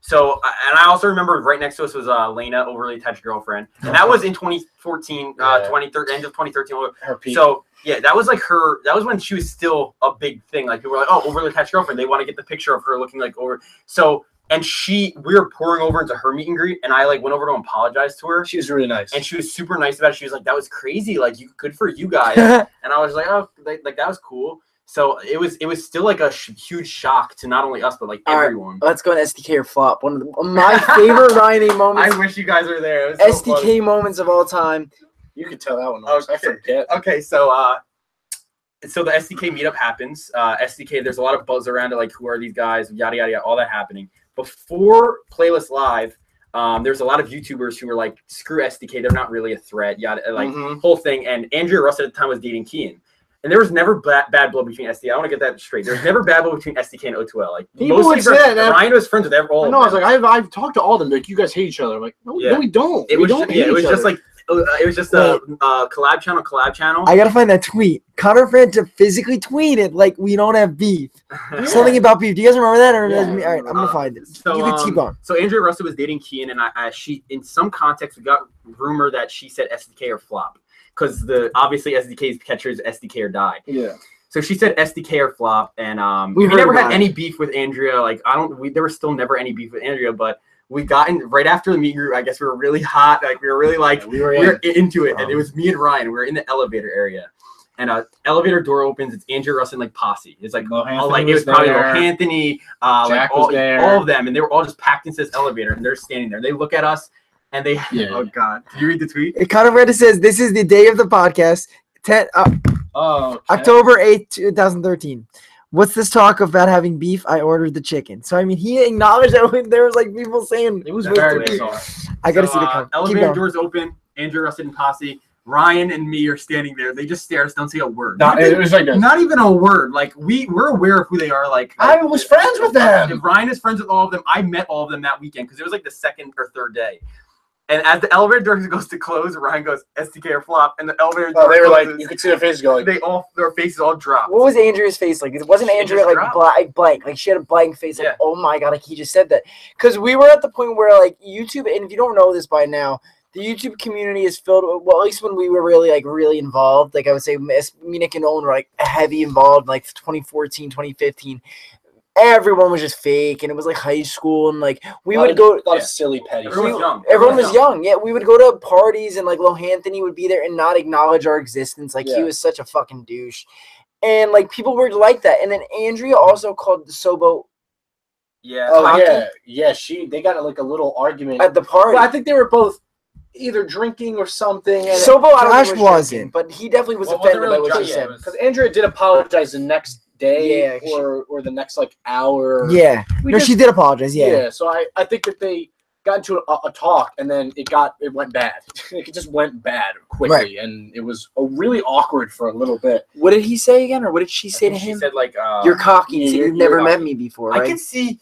So, and I also remember right next to us was Lena, overly attached girlfriend, and that was in 2014, 2013, end of 2013. Her peak. So yeah, that was like her. That was when she was still a big thing. Like people were like, "Oh, overly attached girlfriend." They want to get the picture of her looking like over. So, and we were pouring over into her meet and greet, and I like went over to apologize to her. She was really nice, and she was super nice about it. She was like, "That was crazy. Like, good for you guys." And I was like, "Oh, like that was cool." So it was still like a huge shock to not only us but like everyone. Let's go to SDK or flop. One of my favorite Ryan Abe moments. I wish you guys were there. It was so SDK funny. moments of all time. You could tell that one. Okay. I forget. Okay, so the SDK meetup happens. SDK, there's a lot of buzz around it, like who are these guys, yada yada yada, all that happening. Before Playlist Live, there's a lot of YouTubers who were like, screw SDK, they're not really a threat, yada, like whole thing. And Andrea Russ at the time was dating Kian. And there was never bad blood between SDK. I want to get that straight. There's never bad blood between SDK and O2L. Like Ryan was friends with all of them. I was like, I've talked to all of them. Like, you guys hate each other. I'm like, no, we don't. It was just a collab channel. I gotta find that tweet. Connor Fred to physically tweet it like we don't have beef. Something about beef. Do you guys remember that? Or all right, I'm gonna find it. So, you can keep going. So Andrea Russell was dating Kian, and she in some context we got rumor that she said SDK or flop. Because obviously SDK's catchers SDK or die. Yeah. So she said SDK or flop, and we never had any beef with Andrea. Like there was still never any beef with Andrea, but we got in right after the meet and greet. I guess we were really hot. Like we were really like we were into it, and it was me and Ryan. We were in the elevator area, and elevator door opens. It's Andrea Russ and like posse. It's like it was probably Anthony, like all of them, and they were all just packed into this elevator, and they're standing there. They look at us. And they, oh God, did you read the tweet? It kind of read, it says, this is the day of the podcast, October 8th, 2013. What's this talk about having beef? I ordered the chicken. So, I mean, he acknowledged that when there was like people saying it was very bizarre. I got to see the comment. Elevator doors open, Andrew Russell and posse. Ryan and me are standing there. They just stare at us, don't say a word. It was like not even a word. Like we're aware of who they are. Like I was friends with them. Ryan is friends with all of them. I met all of them that weekend because it was like the second or third day. And as the elevator door goes to close, Ryan goes SDK or flop, and the elevator door they were closes, like, you could see their faces going. Their faces all dropped. What was Andrea's face like? It wasn't Andrea like blank. Like she had a blank face. Like, oh my God, like he just said that. Because we were at the point where like YouTube, and if you don't know this by now, the YouTube community is filled with, well, at least when we were really involved, like I would say me, Nick, and Nolan were like heavy involved, like 2014, 2015. Everyone was just fake, and it was like high school, and like we would go. A lot of silly petty. Everyone was young. Yeah, we would go to parties, and like Anthony would be there and not acknowledge our existence. Like he was such a fucking douche, and like people were like that. And then Andrea also called the Sobo. Yeah. Oh yeah. They got like a little argument at the party. Well, I think they were both either drinking or something. And Sobo, Josh wasn't, but he definitely was offended by what she said. Because Andrea did apologize the next day or the next like hour. Yeah. She did apologize. Yeah. So I think that they got into a talk, and then it went bad. It just went bad quickly, and it was really awkward for a little bit. What did he say again, or what did she say to him? She said like, "You're cocky. You've never met me before." Right? I can see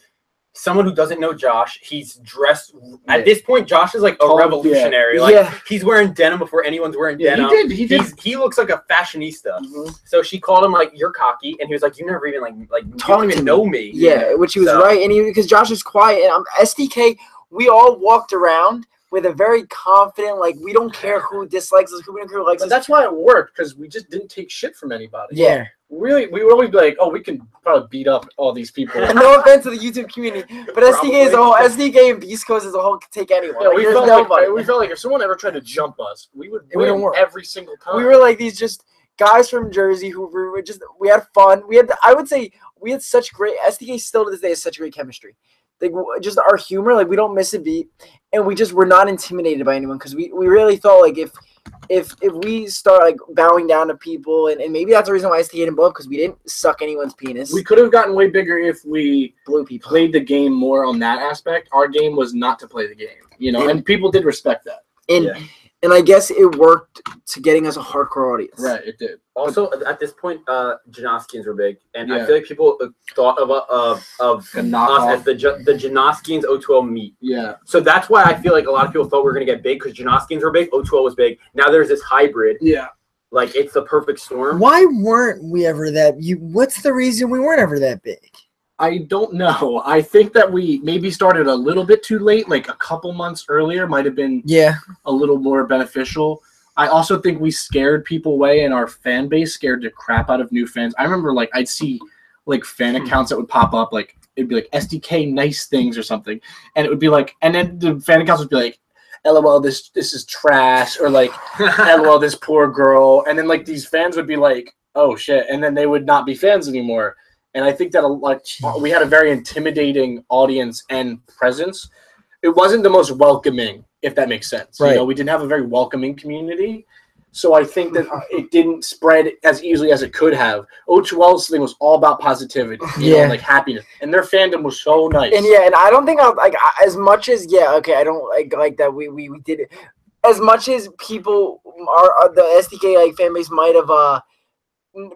someone who doesn't know Josh. He's dressed at this point. Josh is like a revolutionary. Like he's wearing denim before anyone's wearing denim. He did. He looks like a fashionista. So she called him like, "You're cocky," and he was like, "You never even like you don't even know me." Yeah, which he was right, and because Josh is quiet, and SDK, we all walked around with a very confident, like, we don't care who dislikes us, who likes us. That's why it worked, because we just didn't take shit from anybody. Yeah. Really, we would always be like, oh, we can probably beat up all these people. And no offense to the YouTube community, but SDK and Beast Coast as a whole could take anyone. Yeah, we felt like if someone ever tried to jump us, we would win every single time. We were like these just guys from Jersey who were just, we had fun. I would say we had such great, SDK still to this day has such great chemistry. Like, just our humor, like, we don't miss a beat, and we just were not intimidated by anyone, because we really thought, like, if we start, like, bowing down to people, and maybe that's the reason why SDK didn't blow up, because we didn't suck anyone's penis. We could have gotten way bigger if we played the game more on that aspect. Our game was not to play the game, and people did respect that. And I guess it worked to getting us a hardcore audience. Right, it did. Also, at this point, Janoskians were big, and I feel like people thought of us as the Janoskians O2L meet. Yeah. So that's why I feel like a lot of people thought we were going to get big, because Janoskians were big, O2L was big. Now there's this hybrid. Yeah. Like, it's the perfect storm. Why weren't we ever that? What's the reason we weren't ever that big? I don't know. I think that we maybe started a little bit too late, like a couple months earlier might have been a little more beneficial. I also think we scared people away, and our fan base scared the crap out of new fans. I remember, like, I'd see, like, fan accounts that would pop up, like, it'd be like SDK nice things or something, and it would be like, and then the fan accounts would be like, LOL, this is trash, or like, LOL, this poor girl, and then like these fans would be like, oh shit, and then they would not be fans anymore. And I think that like we had a very intimidating audience and presence. It wasn't the most welcoming, if that makes sense. Right. You know, we didn't have a very welcoming community. So I think that it didn't spread as easily as it could have. O2L's thing was all about positivity, you know, and, like happiness, and their fandom was so nice. And and I don't think as much as I don't like that we did it as much as people are the SDK like fan base might have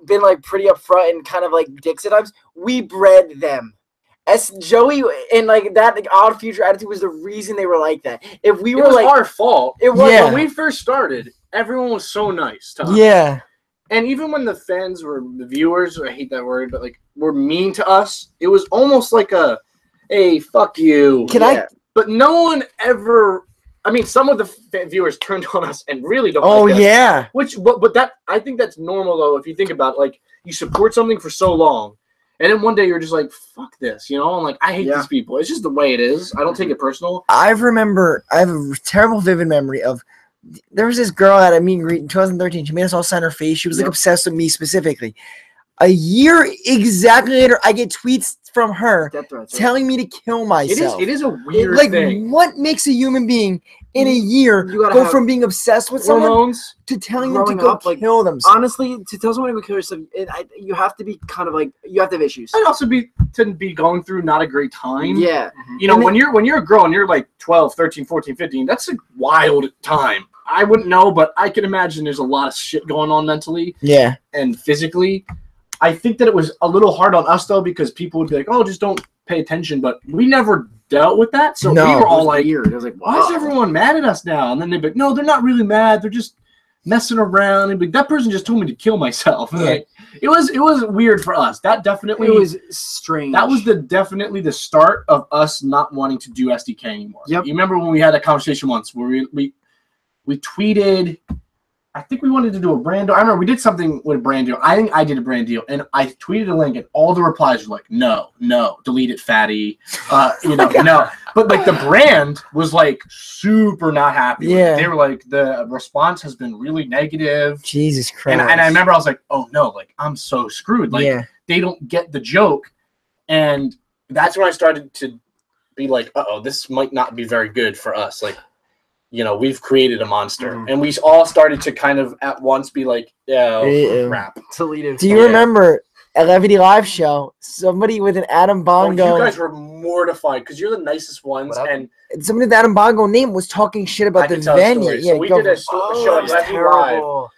been like pretty upfront and kind of like dicks at times. We bred them. As Joey and like that odd future attitude was the reason they were like that. If we were it was like our fault. It was when we first started. Everyone was so nice to us. Yeah. And even when the fans were the viewers, I hate that word, but like were mean to us, it was almost like a hey, fuck you. But no one ever I mean, some of the viewers turned on us and really don't like us. Yeah. But that I think that's normal though if you think about it. Like you support something for so long and then one day you're just like, fuck this, you know? And like, I hate these people. It's just the way it is. I don't take it personal. I have a terrible, vivid memory of, there was this girl at a meet and greet in 2013. She made us all sign her face. She was like obsessed with me specifically. A year exactly later, I get tweets from her telling me to kill myself. It is a weird thing. What makes a human being in a year go from being obsessed with someone to telling them to go kill themselves? Honestly, to tell someone to go kill yourself, you have to be kind of like, you have to have issues. And also be going through not a great time. Yeah. You know, when you're a girl and you're like 12, 13, 14, 15, that's a wild time. I wouldn't know, but I can imagine there's a lot of shit going on mentally. Yeah. And physically. I think that it was a little hard on us, though, because people would be like, oh, just don't pay attention. But we never dealt with that. So we were all like, weird. I was like, why is everyone mad at us now? And then they'd be like, no, they're not really mad. They're just messing around. And that person just told me to kill myself. Yeah. Like, it was weird for us. That definitely it was strange. That was definitely the start of us not wanting to do SDK anymore. Yep. You remember when we had a conversation once where we tweeted, I think we wanted to do a brand deal. I remember we did something with a brand deal. I think I did a brand deal, and I tweeted a link, and all the replies were like, no, delete it, fatty. No. But like the brand was like super not happy. Yeah. They were like, the response has been really negative. Jesus Christ. And I remember I was like, oh no, like I'm so screwed. Like they don't get the joke. And that's when I started to be like, uh-oh, this might not be very good for us. Like, you know, we've created a monster. And we all started to kind of at once be like, crap. Deleted. Do you remember at Levity Live show, somebody with an Adam Bongo? Oh, you guys were mortified because you're the nicest ones. And somebody with Adam Bongo name was talking shit about the venue. Yeah, so we did a show at Levity Live.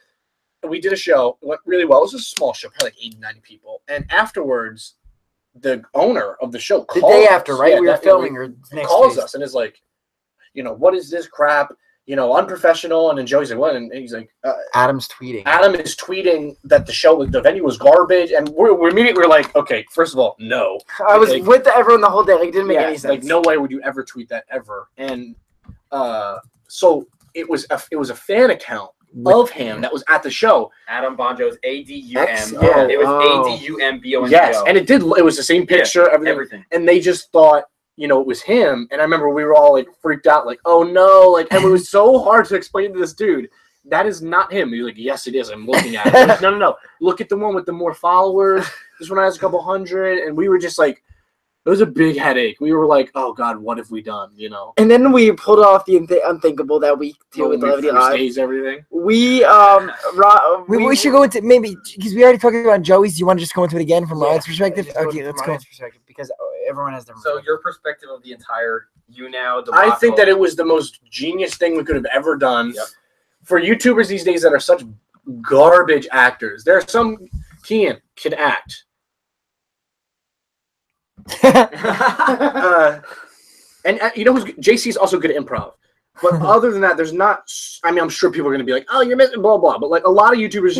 We did a show. It went really well. It was a small show, probably like 80, 90 people. And afterwards, the owner of the show the day after, right? We were filming her next calls us and is like, you know, what is this crap? You know, unprofessional. And then Joey's like, what? And he's like, Adam's tweeting. Adam is tweeting that the venue was garbage. And we're immediately like, okay, first of all, no. I was like, with everyone the whole day. Like, it didn't make any sense. Like, no way would you ever tweet that ever. And so it was a fan account of him that was at the show. Adam Bonjo's ADUM. Yeah. It was ADUMBONGO. Yes, and it was the same picture, everything. And they just thought, you know, it was him. And I remember we were all like freaked out, like, oh no, like, and it was so hard to explain to this dude, that is not him. He's like, yes, it is. I'm looking at it. Like, no. Look at the one with the more followers. This one has a couple hundred. And we were just like, it was a big headache. We were like, oh God, what have we done? You know? And then we pulled off the unthinkable that we do with Levity Live. Everything. We should go into, maybe, because we already talked about Joey's. Do you want to just go into it again from Ryan's perspective? Okay, let's go. Perspective, because everyone has their So your perspective of the entire I think that it was the most genius thing we could have ever done. Yep. For YouTubers these days that are such garbage actors. There are some, Kian can act. And you know, JC's also good at improv. But other than that, there's not. I mean, I'm sure people are going to be like, "Oh, you're missing blah blah." But like a lot of YouTubers,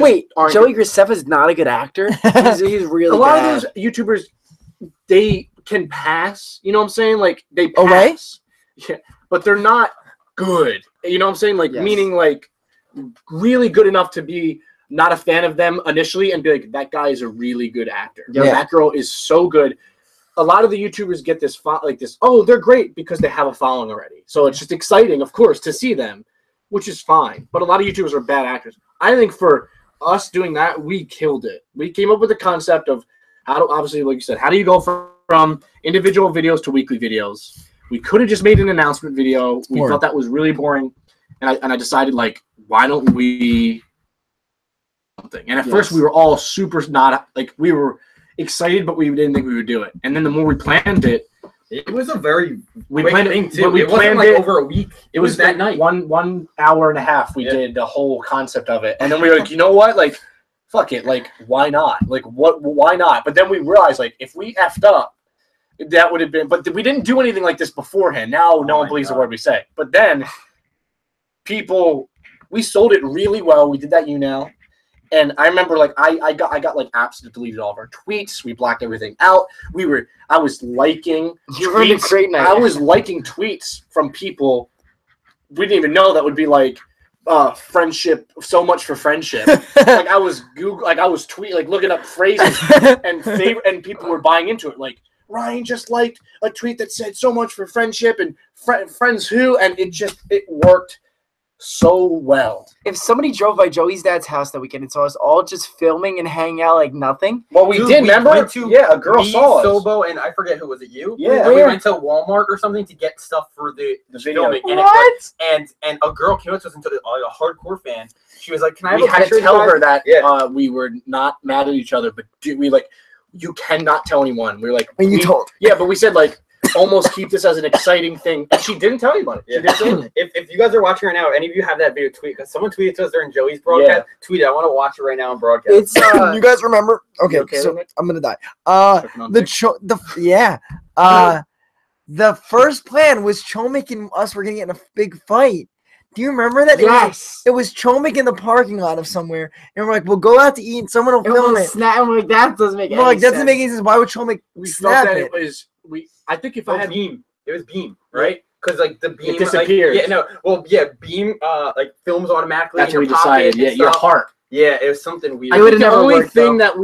Joey Graceffa is not a good actor. He's really a lot of those YouTubers they can pass. You know what I'm saying? Like they pass. Away? Yeah, but they're not good. You know what I'm saying? Like Yes. meaning like really good enough to be not a fan of them initially and be like, that guy is a really good actor. Yeah. That girl is so good. A lot of the YouTubers get this oh, they're great because they have a following already. So it's just exciting, of course, to see them, which is fine. But a lot of YouTubers are bad actors. I think for us doing that, we killed it. We came up with the concept of how to, obviously, like you said, how do you go from individual videos to weekly videos? We could have just made an announcement video. We thought that was really boring. And I decided, like, why don't we something? And at first we were all super not, like, we were excited, but we didn't think we would do it. And then the more we planned it, it was a very we quick planned thing it, too. we It wasn't planned like it over a week. It was that night. 1 hour and a half. We did the whole concept of it, and then we were like, you know what, like, fuck it, like, why not? Like, why not? But then we realized, like, if we effed up, that would have been. But we didn't do anything like this beforehand. Now no one believes the word we say. But then we sold it really well. We did that now. And I remember, like, I got like apps that deleted all of our tweets. We blocked everything out. I was liking tweets. I was liking tweets from people we didn't even know that would be like friendship, so much for friendship. Like I was looking up phrases and people were buying into it. Like, Ryan just liked a tweet that said so much for friendship and friends who, and it worked so well. If somebody drove by Joey's dad's house that weekend and saw us all just filming and hanging out like nothing. Well, we did, remember? A girl saw us. Sobo, and I forget who was it, you? Yeah. And we went to Walmart or something to get stuff for the filming. What? And a girl came up to us into a hardcore fan. She was like, "Can I have we a had picture to tell of you her guys?" that we were not mad at each other, but you cannot tell anyone. We were like, when you told. Yeah, but we said like, almost keep this as an exciting thing. And she didn't tell anybody. Yeah. She didn't say anything. If you guys are watching right now, any of you have that video, tweet, because someone tweeted to us during Joey's broadcast. Yeah. Tweet it. I want to watch it right now on broadcast. It's you guys remember? Okay, so I'm gonna die. The first plan was Chomik and us were gonna get in a big fight. Do you remember that? Yes. It was Chomik in the parking lot of somewhere, and we're like, "We'll go out to eat, and someone will film it." Snap. Like that doesn't make any sense. That doesn't make any sense. Why would Chomik snap thought that it? It was I think if I had Beam, it was Beam, right? Because like the Beam disappeared. Beam like films automatically. That's in what your we decided. pocket Yeah, your heart. Yeah, it was something weird. I think the only thing that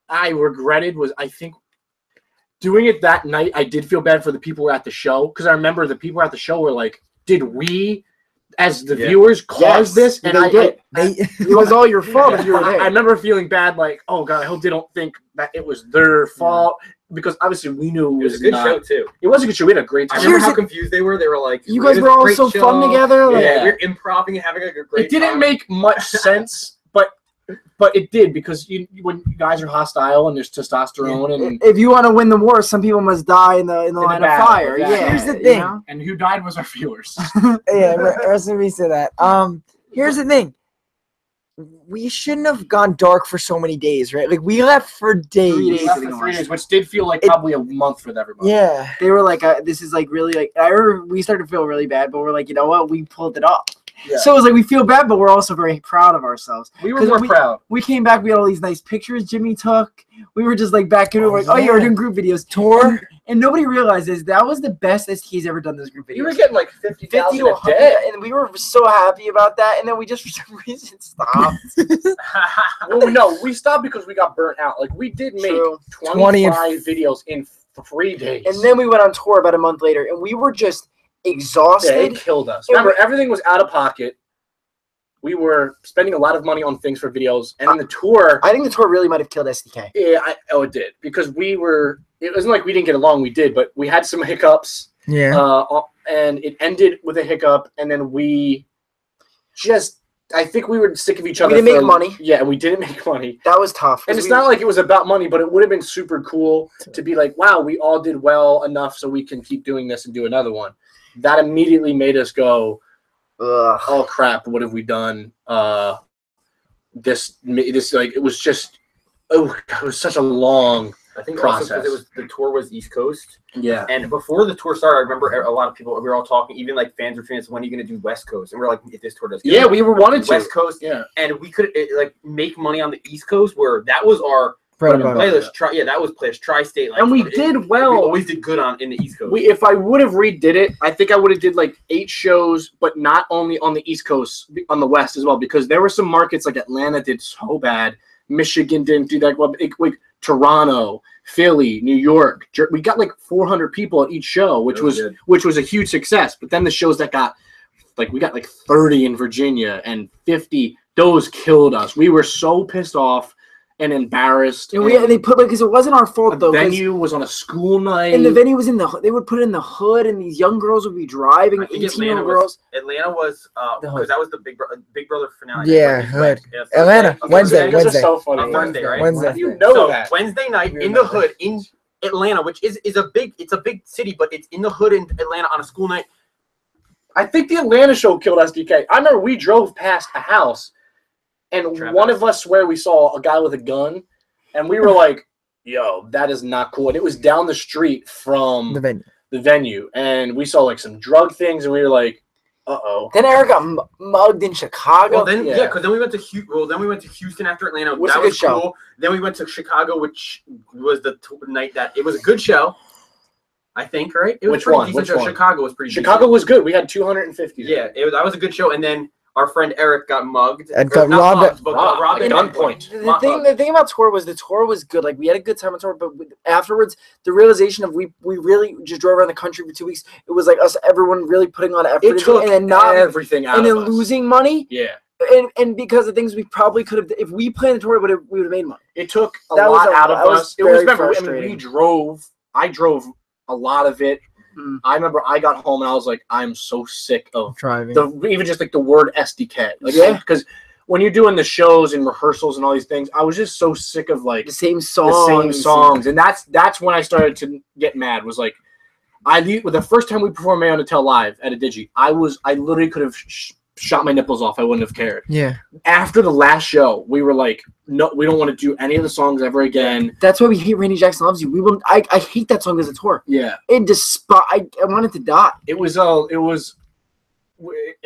I regretted was I think doing it that night. I did feel bad for the people who were at the show because I remember the people at the show were like, "Did we?" As the viewers caused this, and it was all your fault if you were there. I remember feeling bad, like, oh god, I hope they don't think that it was their fault, because obviously we knew it was a good show too. It was a good show. We had a great time. I remember how confused they were. They were like, "You guys were all so fun together." Yeah, we were improvising and having like a great. It didn't make much sense, but it did, because when you guys are hostile and there's testosterone, and if you want to win the war, some people must die in the line of fire. Yeah, here's the thing. And who died was our viewers. Yeah, rest in peace to that. Here's the thing. We shouldn't have gone dark for so many days, right? Like we left for days. 3 days, which did feel like probably a month with everybody. Yeah, they were like, "This is like really like." I remember we started to feel really bad, but we're like, you know what? We pulled it off. Yeah. So it was like we feel bad, but we're also very proud of ourselves. We were more proud. We came back. We had all these nice pictures Jimmy took. We were just like back in it. Like, yeah, we're doing group videos. Tour. And nobody realizes that was the best STK's ever done those group videos. You were getting like 50,000 a day. And we were so happy about that. And then we just for some reason stopped. Well, no, we stopped because we got burnt out. Like we did make 25 videos in 3 days. And then we went on tour about a month later, and we were just exhausted. Yeah, it killed us. Remember, everything was out of pocket. We were spending a lot of money on things for videos, and then the tour. I think the tour really might have killed STK. Yeah, it did, because we were. It wasn't like we didn't get along. We did, but we had some hiccups. Yeah. And it ended with a hiccup, and then we just. I think we were sick of each other. We didn't make money. Yeah, we didn't make money. That was tough. And it's not like it was about money, but it would have been super cool to be like, wow, we all did well enough so we can keep doing this and do another one. That immediately made us go, ugh. Oh crap! What have we done? This like it was just it was such a long process. Also because the tour was East Coast. Yeah. And before the tour started, I remember a lot of people, we were all talking, even like fans were fans, when are you going to do West Coast? And we're like, if this tour does good. Yeah, we were wanted to. West Coast. Yeah. And we could like make money on the East Coast, where that was our Playlist, yeah, that was Playlist Tri-State. Like, and we did well. We always did good in the East Coast. If I would have redid it, I think I would have did like 8 shows, but not only on the East Coast, on the West as well, because there were some markets like Atlanta did so bad, Michigan didn't do that well, like Toronto, Philly, New York. We got like 400 people at each show, which was a huge success. But then the shows that got we got like 30 in Virginia and 50, those killed us. We were so pissed off and embarrassed. And they put because it wasn't our fault though. The venue was on a school night, and the venue was they would put it in the hood, and these young girls would be driving. 18-year-old girls. Atlanta was because that was the Big Brother finale. Yeah, hood. Atlanta Wednesday. So funny. On Wednesday, right? Wednesday. You know that Wednesday night in the hood in Atlanta, which is a big city, but it's in the hood in Atlanta on a school night. I think the Atlanta show killed SDK. I remember we drove past a house. And one of us swear we saw a guy with a gun, and we were like, yo, that is not cool. And it was down the street from the venue. And we saw like some drug things, and we were like, uh-oh. Then Eric got mugged in Chicago. Well, then, because then we went to Houston after Atlanta. That was a good show. Then we went to Chicago, which was the night that it was a good show. I think, right? It was Which one? Chicago was pretty decent. Chicago was good. We had 250. Yeah, that was a good show. And then our friend Eric got mugged. And got robbed at gunpoint. The thing about tour was the tour was good. Like we had a good time on tour, but afterwards the realization of we really just drove around the country for 2 weeks. It was like everyone really putting on effort. It took and not everything out and then of us. Losing money. Yeah. And because of things we probably could have, if we planned the tour, we would have made money. It took a lot out of us. It was we drove. I drove a lot of it. I remember I got home and I was like, I'm so sick of driving. Even just like the word SDK. Because when you're doing the shows and rehearsals and all these things, I was just so sick of like the same songs. And that's when I started to get mad. Was like, the first time we performed Mayo to Tell live at a Digi, I literally could have shot my nipples off. I wouldn't have cared. Yeah. After the last show, we were like, no, we don't want to do any of the songs ever again. That's why we hate Randy Jackson Loves You. We will. I hate that song as a tour. Yeah. I wanted to die. It was. I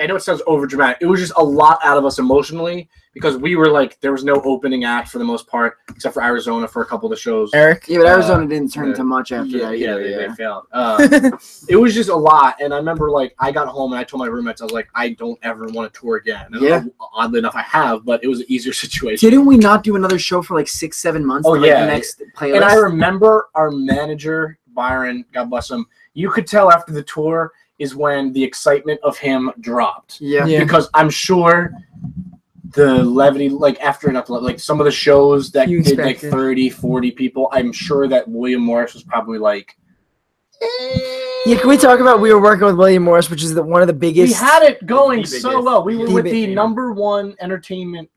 know it sounds over dramatic. It was just a lot out of us emotionally because we were like, there was no opening act for the most part, except for Arizona for a couple of the shows. Eric? Yeah, but Arizona didn't turn into much after that either. Yeah, they failed. It was just a lot. And I remember like I got home and I told my roommates, I was like, I don't ever want to tour again. And oddly enough, I have, but it was an easier situation. Didn't we not do another show for like 6-7 months? Oh, yeah. The next playlist? And I remember our manager, Byron, God bless him, you could tell after the tour is when the excitement of him dropped. Yeah. Because I'm sure the levity, like after enough, like some of the shows that did like 30, 40 people, I'm sure that William Morris was probably like, Yeah, can we talk about we were working with William Morris, which is one of the biggest. We had it going so well. We were with the #1 entertainment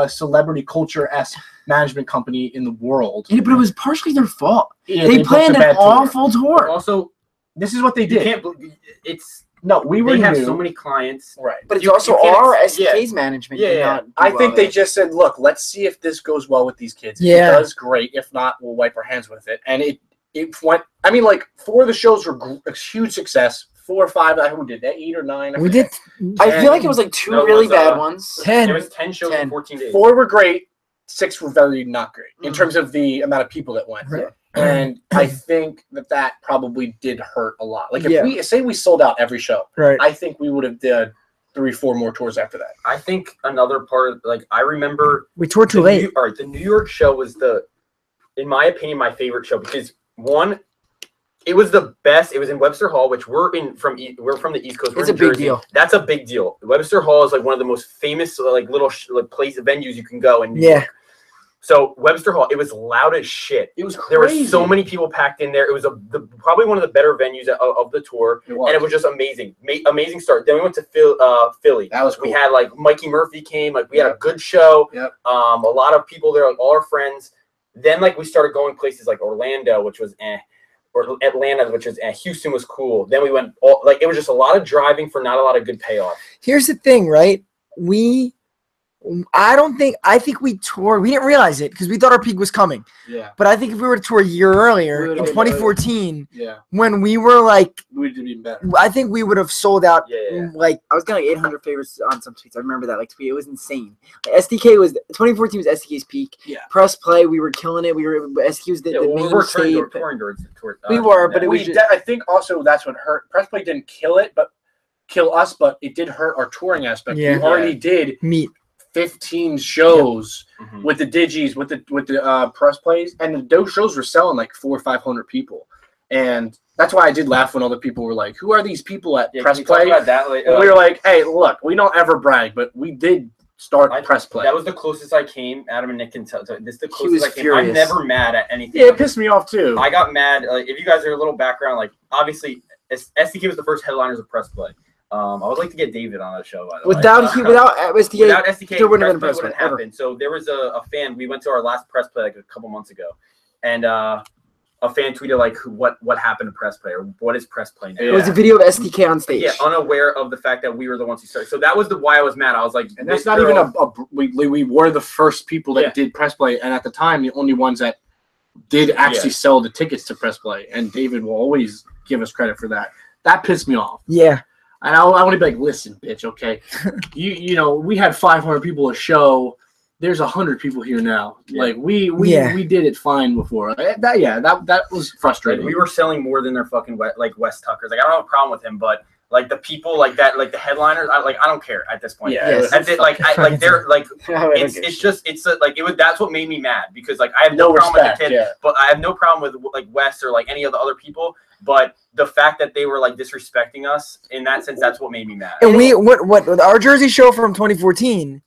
celebrity culture-esque management company in the world. Yeah, but it was partially their fault. Yeah, they planned an awful tour. Also, this is what they did. We have so many clients, right? But it's also our SK's management. Yeah. I think they just said, "Look, let's see if this goes well with these kids. If it does, great. If not, we'll wipe our hands with it." And it went. I mean, like 4 of the shows were a huge success. 4 or 5. Who did that? 8 or 9? We did. I feel like it was like 2 really bad ones. 10. It was 10 shows in 14 days. 4 were great. 6 were very not great in terms of the amount of people that went. Right. And I think that probably did hurt a lot. Like if we sold out every show, right? I think we would have did 3-4 more tours after that. I think another part, like I remember, we toured too late. The New York show was in my opinion, my favorite show because one, it was the best. It was in Webster Hall, which we're from the East Coast. It's a big deal. That's a big deal. Webster Hall is like one of the most famous like little venues you can go in New York. So Webster Hall, it was loud as shit. It was crazy. There were so many people packed in there. It was probably one of the better venues of the tour, and it was just amazing. Amazing start. Then we went to Philly. That was cool. We had like Mikey Murphy came. Like we had a good show. Yep. A lot of people there, like all our friends. Then like we started going places like Orlando, which was or Atlanta, which was Houston was cool. Then we went it was just a lot of driving for not a lot of good payoff. Here's the thing, right? I think we toured. We didn't realize it because we thought our peak was coming. Yeah. But I think if we were to tour a year earlier in 2014, when we were like, we would have been better. I think we would have sold out. Like I was getting like 800 favorites on some tweets. I remember that tweet. It was insane. SDK was 2014 was SDK's peak. Yeah. Press play, we were killing it. SDK was the main stage. We were, but it was. I think also that's what hurt. Press play didn't kill us, but it did hurt our touring aspect. Yeah. We already did meet 15 shows with the digis, with the press plays, and those shows were selling like 400 or 500 people, and that's why I did laugh when other people were like, "Who are these people at press play?" And we were like, "Hey, look, we don't ever brag, but we did start press play." That was the closest I came. Adam and Nick can tell. This is the He was closest I came. furious. I'm never mad at anything. Yeah, it pissed me off too. I got mad. Like, if you guys are a little background, like obviously SDK was the first headliners of press play. I would like to get David on that show, by the way. Without SDK, without SDK, there wouldn't have been press play wouldn't happen. So there was a fan. We went to our last press play like a couple months ago, and a fan tweeted like, "What happened to press play, or what is press play now?" It was a video of SDK on stage. Yeah, unaware of the fact that we were the ones who started. So that was why I was mad. I was like, and that's not even we were the first people that did press play, and at the time, the only ones that did actually sell the tickets to press play. And David will always give us credit for that. That pissed me off. Yeah. And I want to be like, listen, bitch, okay? you know, we had 500 people a show. There's 100 people here now. Yeah. Like we did it fine before. That was frustrating. Like, we were selling more than their fucking Wes Tuckers. Like I don't have a problem with him, but like the people like that, like the headliners, I don't care at this point. Yeah, that's what made me mad because like I have no problem with the kid, but I have no problem with like Wes or like any of the other people. But the fact that they were like disrespecting us in that sense, that's what made me mad. And what our Jersey show from 2014?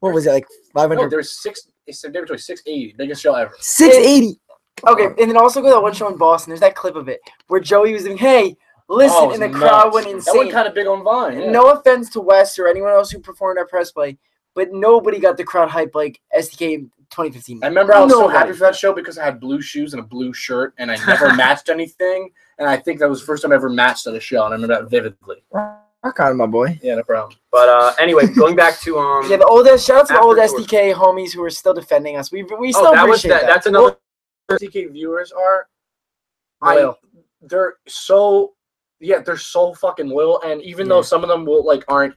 What was it, like 500? No, there's 680, biggest show ever. 680. Okay, and then also go to that one show in Boston. There's that clip of it where Joey was doing, "Hey, listen," and the crowd went insane. That went kind of big on Vine. Yeah. No offense to Wes or anyone else who performed at press play, but nobody got the crowd hype like SDK in 2015. I remember I was so happy for that show because I had blue shoes and a blue shirt, and I never matched anything. And I think that was the first time I ever matched at a show, and I remember that vividly. Rock on, my boy. Yeah, no problem. But anyway, going back to the oldest. Shout out to the old SDK homies who are still defending us. We still appreciate that. That's another. SDK viewers are loyal. They're so fucking loyal, and even though some of them aren't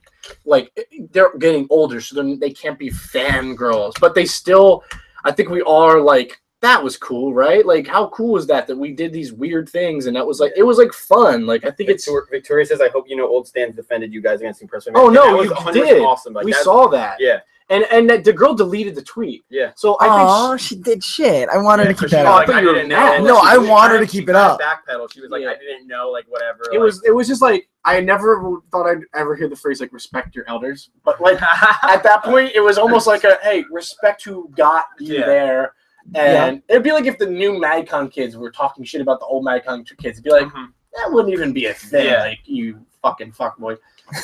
they're getting older, so they can't be fangirls, but they still. I think we are like. That was cool, right? Like, how cool was that we did these weird things, and that was it was fun. Like, I think Victoria says, "I hope you know old Stan defended you guys against Impressive." Oh no, you did. Awesome. Like, we saw that. Yeah, and the girl deleted the tweet. Yeah. So I think she did shit. I wanted to keep that up. I didn't know. No, I want her to keep it up. Backpedal. She was like, "I didn't know." Like, whatever. It was just like I never thought I'd ever hear the phrase like "respect your elders," but like at that point, it was almost like hey, respect who got you there. And it'd be like if the new MadCon kids were talking shit about the old MadCon kids. It'd be like, that wouldn't even be a thing. Yeah. Like, you fucking fuckboy.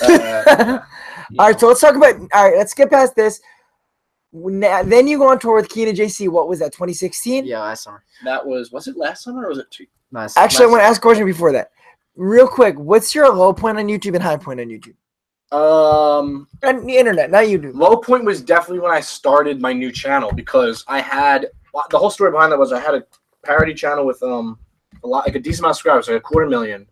All right, so let's talk about – all right, let's get past this. Then you go on tour with Keena JC. What was that, 2016? Yeah, last summer. That was it last summer or was it Actually, I want to ask a question before that. Real quick, what's your low point on YouTube and high point on YouTube? And the internet, not YouTube. Low point was definitely when I started my new channel because I had – the whole story behind that was I had a parody channel with a decent amount of subscribers, like 250,000.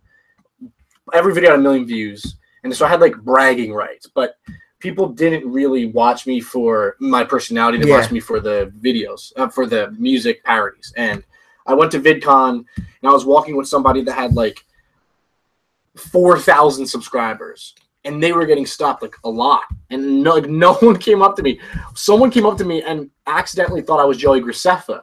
Every video had 1 million views, and so I had like bragging rights. But people didn't really watch me for my personality; they watched me for the videos, for the music parodies. And I went to VidCon, and I was walking with somebody that had like 4,000 subscribers. And they were getting stopped like a lot, and no one came up to me. Someone came up to me and accidentally thought I was Joey Graceffa,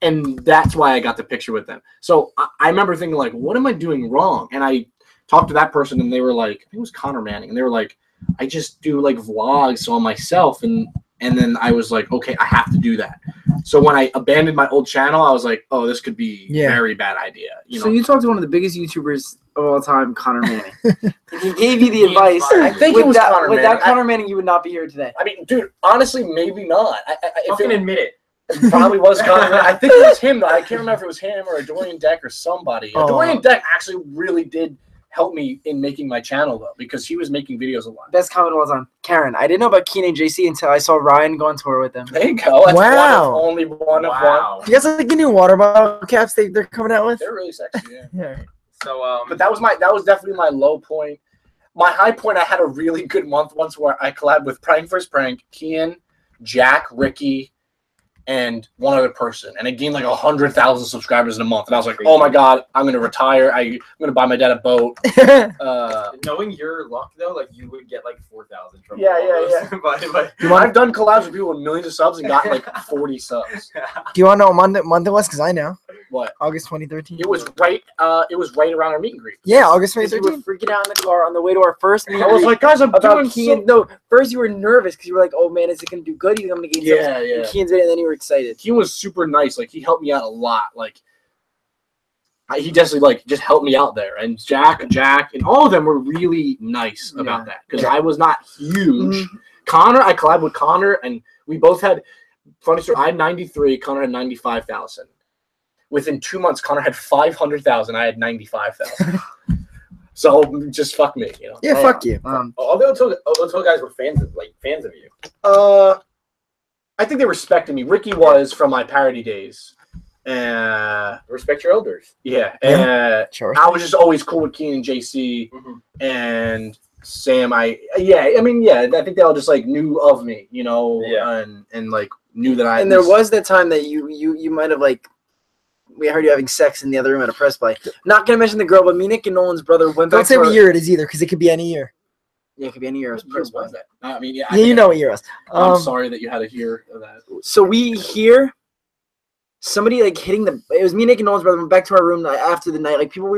and that's why I got the picture with them. So I remember thinking like, what am I doing wrong? And I talked to that person, and they were like, I think it was Connor Manning, and they were like, I just do like vlogs on myself, and then I was like, okay, I have to do that. So when I abandoned my old channel, I was like, oh, this could be a very bad idea. So you talked to one of the biggest YouTubers of all time, Connor Manning. And he gave you the advice. I think it was Connor Manning. Without Connor Manning, you would not be here today. I mean, dude, honestly, maybe not. If you can admit it. It probably was Connor Manning. I think it was him, though. I can't remember if it was him or a Dorian Deck or somebody. Dorian Deck actually really did helped me in making my channel though, because he was making videos a lot. Best comment was on Karen. I didn't know about Keenan and JC until I saw Ryan go on tour with them. There you go. That's Wow. only one of one. You guys like the new water bottle caps they're coming out with? They're really sexy. Yeah. Yeah. So But that was definitely my low point. My high point, I had a really good month once where I collabed with Prank vs. Prank, Kian, Jack, Ricky, and one other person, and it gained like 100,000 subscribers in a month. And I was like, "Oh my god, I'm gonna retire. I'm gonna buy my dad a boat." knowing your luck though, like you would get like 4,000 from Yeah. but I've done collabs with people with millions of subs and gotten like 40 subs. Do you want to know what month it was? Because I know. What? August 2013. It was right. It was right around our meet and greet. Yeah, August You were 2013. freaking out in the car on the way to our first meet. I was like, guys, I'm about doing Keen. No, first you were nervous because you were like, "Oh man, is it gonna do good? He's gonna gain subs." Yeah. And Keen's in it, and then you were excited. He was super nice. Like he helped me out a lot. Like he definitely like just helped me out there. And Jack, and all of them were really nice about that because I was not huge. Connor, I collabed with Connor, and we both had funny story. I had 93. Connor had 95,000. Within 2 months, Connor had 500,000. I had 95,000. So just fuck me, you know. Yeah, fuck you. all the Otoe guys were fans of you. I think they respected me. Ricky was from my parody days. Respect your elders. Yeah. Sure. I was just always cool with Keen and JC and Sam. I think they all just like knew of me, you know, and like knew that I. And there was that time that you might have like. We heard you having sex in the other room at a press play. Not gonna mention the girl, but me, Nick, and Nolan's brother went back. Don't say what year it is either, because it could be any year. Yeah, it could be any year. What year was that? I mean, Yeah, you know what year it was. I'm sorry that you had to hear that. So we hear somebody like hitting the. It was me, Nick, and Nolan's brother. Went back to our room after the night. Like people,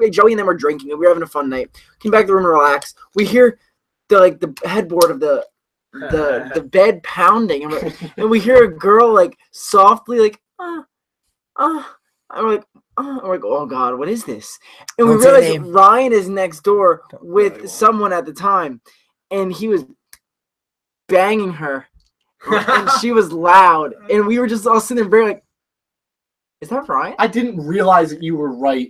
Joey and them were drinking, and we were having a fun night. Came back to the room to relax. We hear the headboard of the bed pounding, and we hear a girl like softly like I'm like, oh god, what is this? And we realize Ryan is next door with someone at the time, and he was banging her, and she was loud, and we were just all sitting there very like, is that Ryan? I didn't realize that you were right.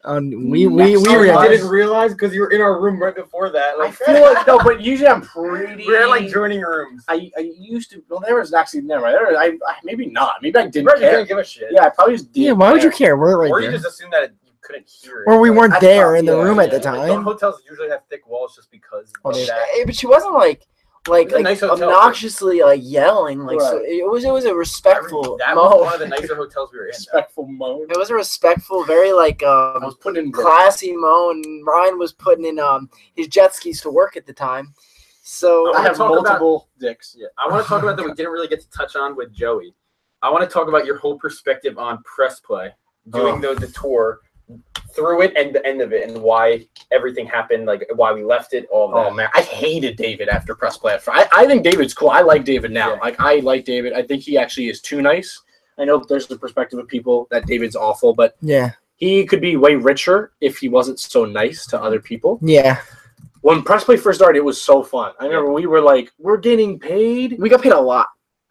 We didn't realize because you were in our room right before that. Like, I feel like no, but usually I'm pretty. We're in like joining rooms. I used to. Well, there was actually never. I maybe not. Maybe I didn't You care. didn't give a shit. Yeah, I probably just did. Yeah, why would you care? We're right or there. you just assumed that you couldn't hear it. Or we weren't there in the yeah, room at the Like, time. some hotels usually have thick walls just because of that. But she wasn't like a nice hotel, obnoxiously like yelling like so it was a respectful that moan. was one of the nicer hotels we were in. Respectful moan. It was a respectful, very like I was putting in classy moan. Ryan was putting in his jet skis to work at the time. So I have multiple dicks. Yeah, I want to talk about that we didn't really get to touch on with Joey. I want to talk about your whole perspective on press play, doing the tour, through it and the end of it, and why everything happened, like why we left it. All that. Oh man, I hated David after press play. I think David's cool. I like David now. Yeah. Like I like David. I think he actually is too nice. I know there's the perspective of people that David's awful, but Yeah. he could be way richer if he wasn't so nice to other people. Yeah. When press play first started, it was so fun. I remember we were like, we're getting paid. we got paid a lot.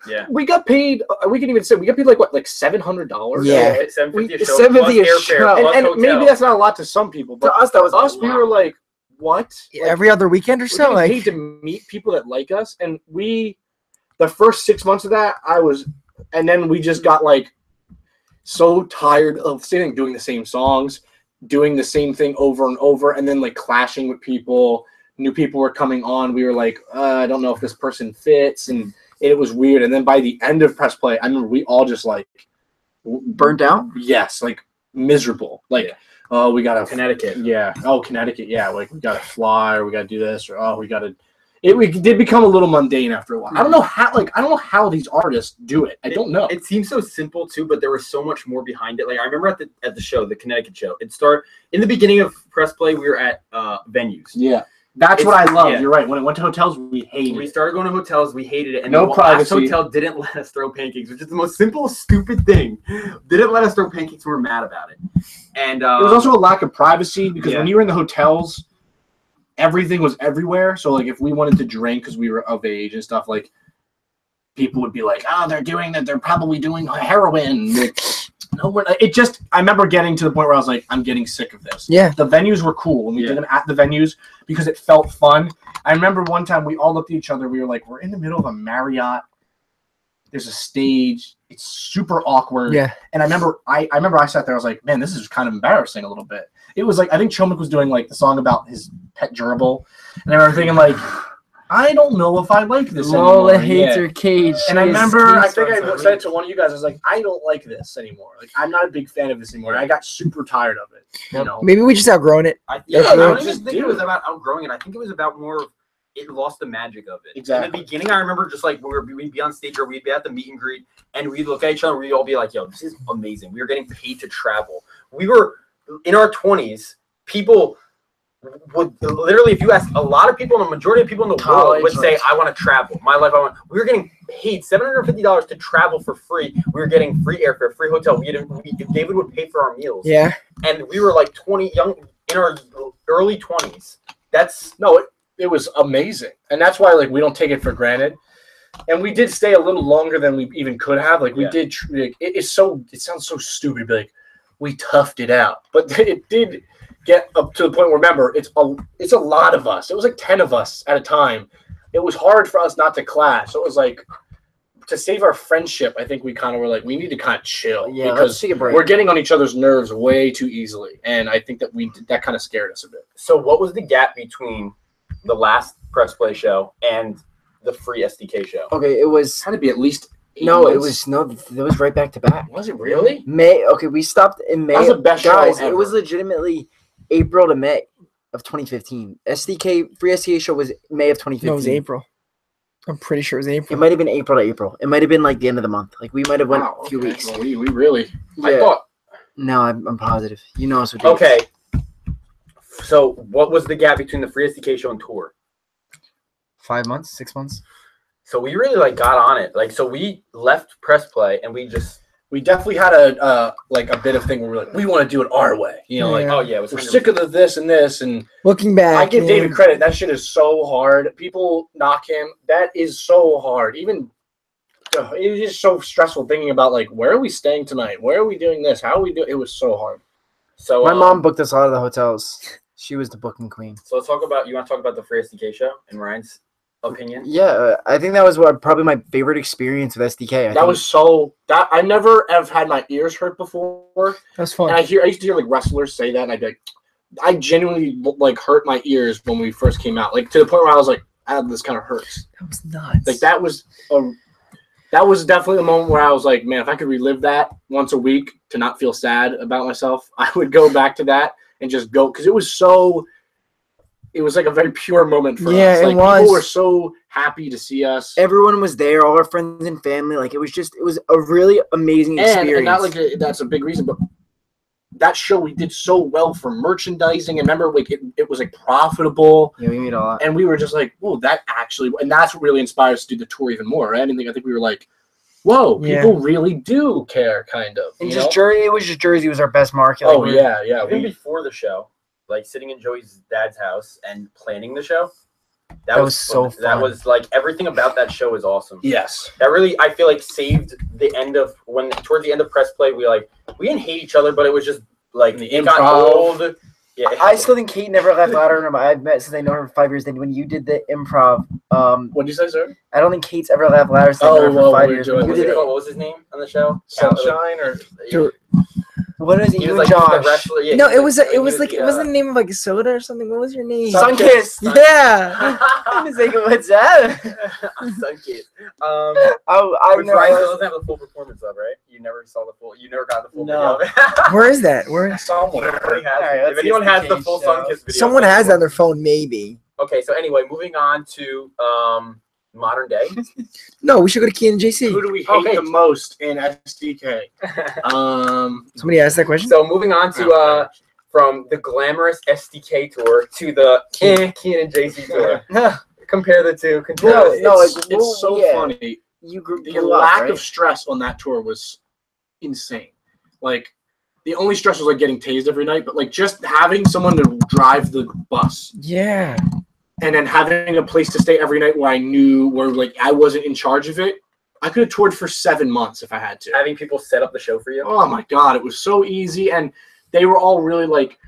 Yeah, We got paid. We can even say we got paid like what, like $700. Yeah. $750 a show, $750 plus a airfare, show. plus And hotel. maybe that's not a lot to some people, but To us, that was us, a we lot. were like, what? Like, Every other weekend or we're so. getting Like, paid to meet people that like us, and the first 6 months of that, and then we just got like so tired of doing the same songs, doing the same thing over and over, and then like clashing with people. New people were coming on. We were like, I don't know if this person fits, and it was weird. And then by the end of press play, I remember we all just like Burnt out. yes, like miserable. Like, oh, we gotta Connecticut. Yeah. Oh, Connecticut. Yeah. Like we gotta fly, or we gotta do this, or oh, we gotta. We did become a little mundane after a while. I don't know how these artists do it. I don't know. It seems so simple too, but there was so much more behind it. Like I remember at the show, the Connecticut show. It started in the beginning of press play. We were at venues. Yeah. That's what I love. Yeah. You're right. When it went to hotels, we hated We it. started going to hotels. We hated it, and No the privacy. last hotel didn't let us throw pancakes, which is the most simple, stupid thing. Didn't let us throw pancakes. We were mad about it, and There was also a lack of privacy because when Yeah. you were in the hotels, everything was everywhere. So like if we wanted to drink because we were of age and stuff, like people would be like, "Oh, they're doing that. They're probably doing heroin." Like, No, it just. I remember getting to the point where I was like, I'm getting sick of this. Yeah. The venues were cool when we did them at the venues because it felt fun. I remember one time we all looked at each other. We were like, we're in the middle of a Marriott. There's a stage. It's super awkward. Yeah. And I remember I sat there. I was like, man, this is kind of embarrassing a little bit. It was like I think Chomik was doing like the song about his pet gerbil, and I remember thinking like, I don't know if I like this anymore. Lola hates her cage. And I remember, I think I said it to one of you guys. I was like, I don't like this anymore. Like, I'm not a big fan of this anymore. I got super tired of it. You know? Maybe we just outgrown it. I don't even think it was about outgrowing it. I think it was about more of it lost the magic of it. Exactly. In the beginning, I remember just like we'd be on stage or we'd be at the meet and greet, and we'd look at each other and we'd all be like, yo, this is amazing. We were getting paid to travel. We were in our 20s. People would literally, if you ask a lot of people, and the majority of people in the world would say, I want to travel. My life, we were getting paid $750 to travel for free. We were getting free airfare, free hotel. David would pay for our meals. Yeah. And we were like 20, young, in our early 20s. It was amazing. And that's why, like, we don't take it for granted. And we did stay a little longer than we even could have. Like, we did, it sounds so stupid to be like, we toughed it out. But it did get up to the point where, remember, it's a lot of us. It was like 10 of us at a time. It was hard for us not to clash. So it was like, to save our friendship, I think we kind of were like, we need to kind of chill. Yeah, because let's take a break. we're getting on each other's nerves way too easily. And I think that kind of scared us a bit. So what was the gap between the last Press Play show and the free SDK show? Okay, it was. Had to be at least 8 No, months. it was right back to back. Was it really? May. Okay, we stopped in May. That was the best guys. show ever. It was legitimately April to May of 2015. Free SDK show was May of 2015. No, it was April. I'm pretty sure it was It April. might have been April to April. It might have been like the end of the month. Like we might have went a few okay. weeks. Well, we really. Yeah. I thought. No, I'm positive. You know us with dates. Okay. So what was the gap between the free SDK show and tour? 5 months, 6 months. So we really like got on it. Like, so we left Press Play and We definitely had a bit of thing where we're like, we want to do it our way. You know, like, Yeah. oh yeah, it was we're sick of this and this. And Looking back, I give man, David credit. That shit is so hard. People knock him. That is so hard. Even it was just so stressful thinking about like, where are we staying tonight? Where are we doing this? How are we doing? It was so hard. So My mom booked us out of the hotels. She was the booking queen. So let's talk about. You want to talk about the free SDK show in Ryan's opinion? Yeah, I think that was probably my favorite experience with SDK. I never have had my ears hurt before. That's fun. And I used to hear like wrestlers say that, and I'd be like, I genuinely like hurt my ears when we first came out, like to the point where I was like, this kind of hurts. That was nuts. Like that was definitely the moment where I was like, man, if I could relive that once a week to not feel sad about myself, I would go back to that and just go, because it was like a very pure moment for us. Yeah, it Like, was. People were so happy to see us. Everyone was there, all our friends and family. Like it was a really amazing experience. And not like that's a big reason, but that show we did so well for merchandising. And remember, like it was like profitable. Yeah, we made a lot. And we were just like, whoa, that actually, and that's what really inspired us to do the tour even more. Right? I think we were like, whoa, people really do care, kind of. And just Jersey, it was just Jersey was our best market. Oh yeah. Even before the show, like sitting in Joey's dad's house and planning the show. That was so fun. That was like everything about that show is awesome. Yes. That really, I feel like, saved the end of towards the end of Press Play, we didn't hate each other, but it was just like The it got improv. old. Yeah. I still think Kate never left. I don't know. I've met since I know her for 5 years. Then when you did the improv, What'd you say, sir? I don't think Kate's ever left ladder since I know her for 5 years. doing- You did it. What was his name on the show? Sunshine or What is it? He You was and like the Josh. wrestler. Yeah, no, he it was like- it was he like it wasn't the name of like a soda or something. What was your name? Sunkiss. Yeah. I was like, what's that? Sunkist. I Which know. Ryan still doesn't have the full performance of, right? You never saw the full. You never got the full No. video. Where is that? Where? someone? Everybody has Alright, it. let's If anyone see has the the Cage full show. Sunkist video, Someone has that on their phone, maybe. Okay, so anyway, moving on to modern day. No, we should go to Key and JC. Who do we hate Okay. the most in SDK? Somebody asked that question. So moving on to from the glamorous SDK tour to the Keen and JC tour. Compare the two. It's so yeah. funny. You grew The up, lack right? of stress on that tour was insane. Like, the only stress was like getting tased every night, but like just having someone to drive the bus Yeah. and then having a place to stay every night where I knew where like I wasn't in charge of it. I could have toured for 7 months if I had to. Having people set up the show for you. Oh my God, it was so easy, and they were all really like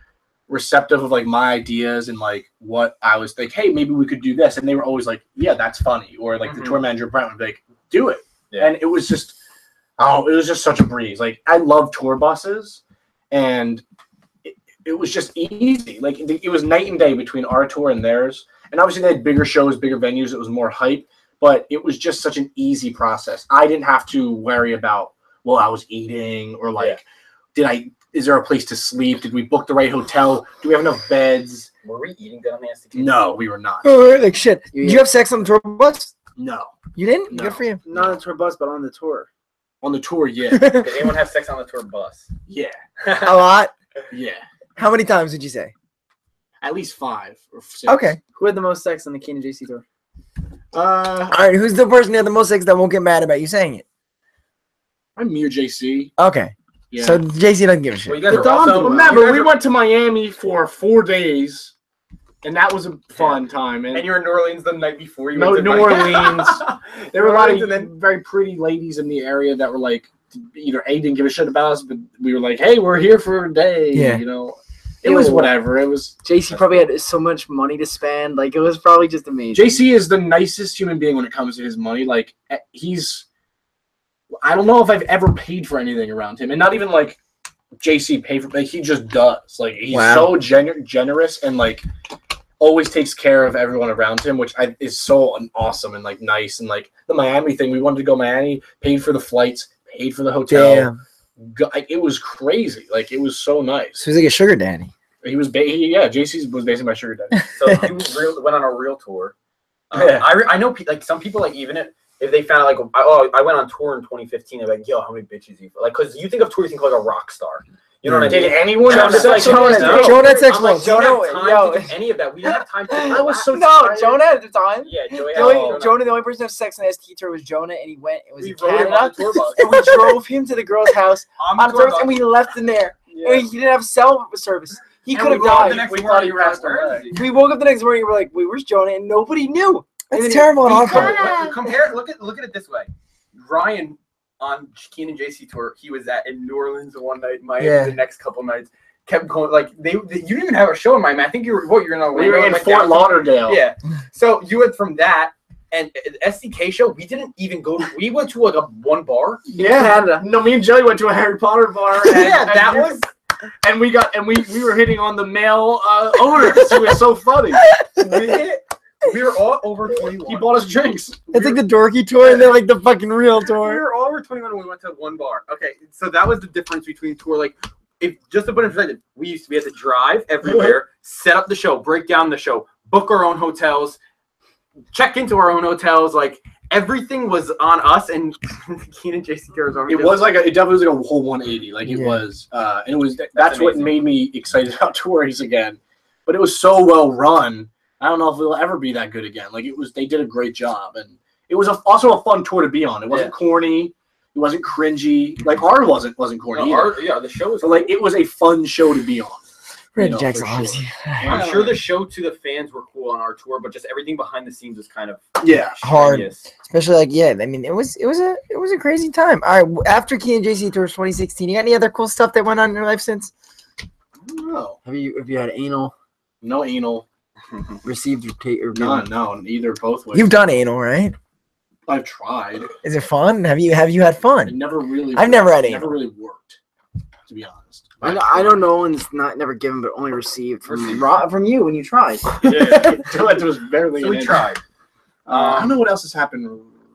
receptive of like my ideas and like what I was like. Hey, maybe we could do this, and they were always like, yeah, that's funny. Or like the tour manager Brent would be like, do it, and it was just such a breeze. Like I love tour buses, and it was just easy. Like it was night and day between our tour and theirs. And obviously they had bigger shows, bigger venues. It was more hype, but it was just such an easy process. I didn't have to worry about, well, I was eating or like, is there a place to sleep? Did we book the right hotel? Do we have enough beds? Were we eating good on the SDK? No, we were not. Oh, like shit. Did you have sex on the tour bus? No. You didn't? No. Good for you. Not on the tour bus, but on the tour. On the tour, yeah. Did anyone have sex on the tour bus? Yeah. A lot? Yeah. How many times would you say? At least 5 or 6. Okay. Who had the most sex on the Keen and JC tour? All right, who's the person who had the most sex that won't get mad about you saying it? I'm near JC. Okay. Yeah. So JC doesn't give a shit. Well, you guys But are also, remember, we went to Miami for 4 days, and that was a fun time. and you were in New Orleans the night before. You No, went to New Orleans. There were a lot of and then- very pretty ladies in the area that were like, either A, didn't give a shit about us, but we were like, hey, we're here for a day. Yeah. You know, it was whatever. It was. JC probably had so much money to spend. Like, it was probably just amazing. JC is the nicest human being when it comes to his money. Like, I don't know if I've ever paid for anything around him, and not even like JC paid for. Like, he just does. Like, he's so generous and like always takes care of everyone around him, which is so awesome and like nice. And like the Miami thing, we wanted to go Miami, paid for the flights, paid for the hotel. Damn. It was crazy. Like, it was so nice. So he's like a sugar daddy. He was, JC was basically my sugar daddy. So you went on a real tour. Yeah. I know like some people, like, even if they found out, like, I went on tour in 2015, they're like, yo, how many bitches you like, because you think of tour, you think like a rock star. You know what I mean? Did anyone Jonah have had sex? sex with with us? us? Jonah had sex I'm like, once. we didn't have Jonah- time yo. to do any of that. We didn't have time to. I was so No, tired. Jonah at the time. Yeah, Joey. Jonah, the only person who had sex on the ST tour was Jonah, and he went. It was We in rode him on Canada. the tour bus. And we drove him to the girl's house On on the tour first, bus. and we left him there. Yeah. And he didn't have cell service. He And could have we woke up the died. next We morning, thought he we passed passed away. away. We woke up the next morning and we're like, wait, where's Jonah? And nobody knew. And That's then terrible on our Compare, part. look at it this way. Ryan on Keen and JC tour, he was in New Orleans one night, Miami the next couple nights. Kept going, like you didn't even have a show in Miami. I think you're in Orlando. We were in like, Fort Lauderdale. Yeah. So you went from that and SDK show. We didn't even go to. We went to like one bar. Yeah. Canada. No, me and Joey went to a Harry Potter bar. And, Yeah, that was. And we were hitting on the male owners. It was so funny. We were all over 21. He bought us drinks. It's like the dorky tour and then like the fucking real We tour. were all over 21 when we went to one bar. Okay, so that was the difference between tour. Like, if just to put it in perspective, we had to drive everywhere, set up the show, break down the show, book our own hotels, check into our own hotels. Like, everything was on us. And Keenan JC was over. It definitely was like a whole 180. Like it was, and it was. That's what amazing. made me excited about tours again. But it was so well run. I don't know if it'll ever be that good again. Like it was, they did a great job, and it was also a fun tour to be on. It wasn't corny, it wasn't cringy. Like ours wasn't corny. The show was. So like it was a fun show to be on. Randy know, Jackson for loves sure. you. I'm sure the show to the fans were cool on our tour, but just everything behind the scenes was kind of Hard. strenuous. Especially like I mean it was a crazy time. All right, after Key and JC tours 2016, you got any other cool stuff that went on in your life since? I don't know. Have you had anal No anal. received or No, either both ways. You've done anal, right? I've tried. Is it fun? Have you had It fun? never really. I've never had Never anal. really worked, to be honest. I know no one's never given but only received from you when you tried. It was barely. So we an tried. I don't know what else has happened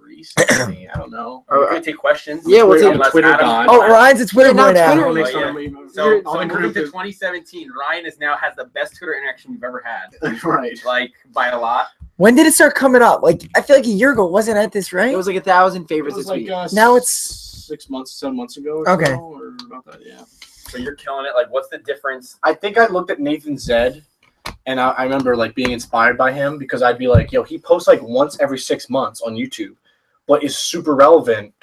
recently. I don't know. We're gonna take questions. Yeah, we'll Twitter- take I'm Twitter Adam- god. Oh, Ryan's a Twitter Yeah, boy now now. Twitter. So all the moving group to is 2017, Ryan has the best Twitter interaction we've ever had. right. Like, by a lot. When did it start coming up? Like I feel like a year ago, wasn't at this, right? It was like 1,000 It favorites was this like week. Now it's 6 months, 7 months ago. Or Okay. so, or about that, yeah. So you're killing it. Like, what's the difference? I think I looked at Nathan Zed, and I remember like being inspired by him because I'd be like, yo, he posts like once every 6 months on YouTube, but is super relevant,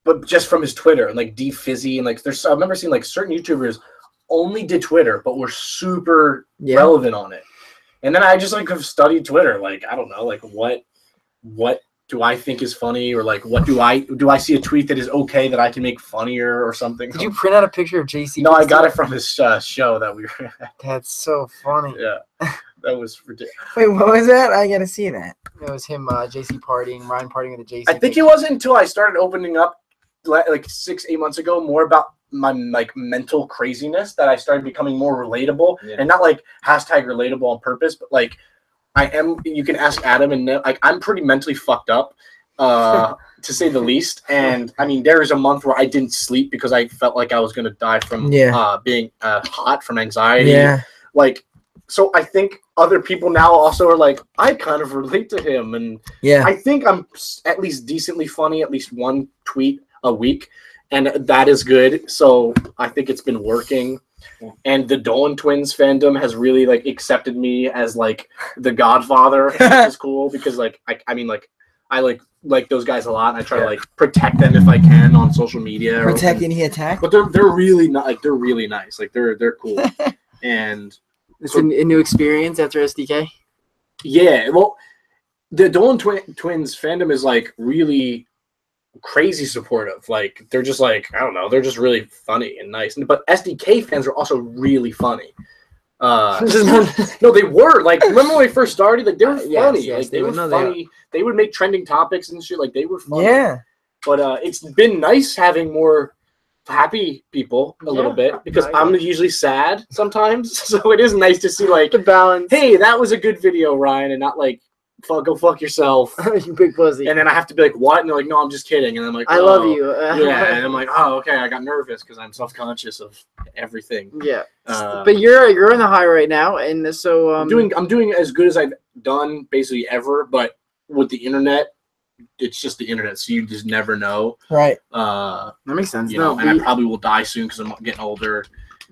but just from his Twitter and like D Fizzy and like I remember seeing like certain YouTubers only did Twitter but were super relevant on it. And then I just like have studied Twitter, like I don't know, like what do I think is funny, or like what do I see a tweet that is okay that I can make funnier or something? Did you print out a picture of JC? No, I got it from his show that we were at. That's so funny. Yeah, that was ridiculous. Wait, what was that? I gotta see that. It was him, JC partying, Ryan partying with the JC. I think it wasn't until I started opening up like 6-8 months ago more about my like mental craziness that I started becoming more relatable, and not like hashtag relatable on purpose, but like I am. You can ask Adam, and like I'm pretty mentally fucked up, to say the least. And I mean, there was a month where I didn't sleep because I felt like I was gonna die from being hot from anxiety. Yeah. Like, so I think other people now also are like, I kind of relate to him, and I think I'm at least decently funny, at least one tweet a week, and that is good. So I think it's been working. And the Dolan Twins fandom has really like accepted me as like the godfather, which is cool because like I mean like I like those guys a lot, and I try to like protect them if I can on social media. Protect and he attack. But they're really not like they're really nice. Like they're cool. And it's a new experience after SDK. Yeah, well, the Dolan Twins fandom is like really crazy supportive. Like they're just like, I don't know, they're just really funny and nice. But SDK fans are also really funny. No, they were like, remember when we first started? Like they were funny. Yes, like they were funny. They would make trending topics and shit. Like they were funny. Yeah. But it's been nice having more happy people a little bit because I'm usually sad sometimes. So it is nice to see like the balance. Hey, that was a good video, Ryan, and not like go fuck yourself. You big pussy. And then I have to be like, what? And they're like, no, I'm just kidding. And I'm like, I love you. Yeah. And I'm like, oh, okay. I got nervous because I'm self-conscious of everything. Yeah. But you're in the high right now, and so I'm doing as good as I've done basically ever. But with the internet, it's just the internet, so you just never know. Right. That makes sense. You know, and I probably will die soon because I'm getting older.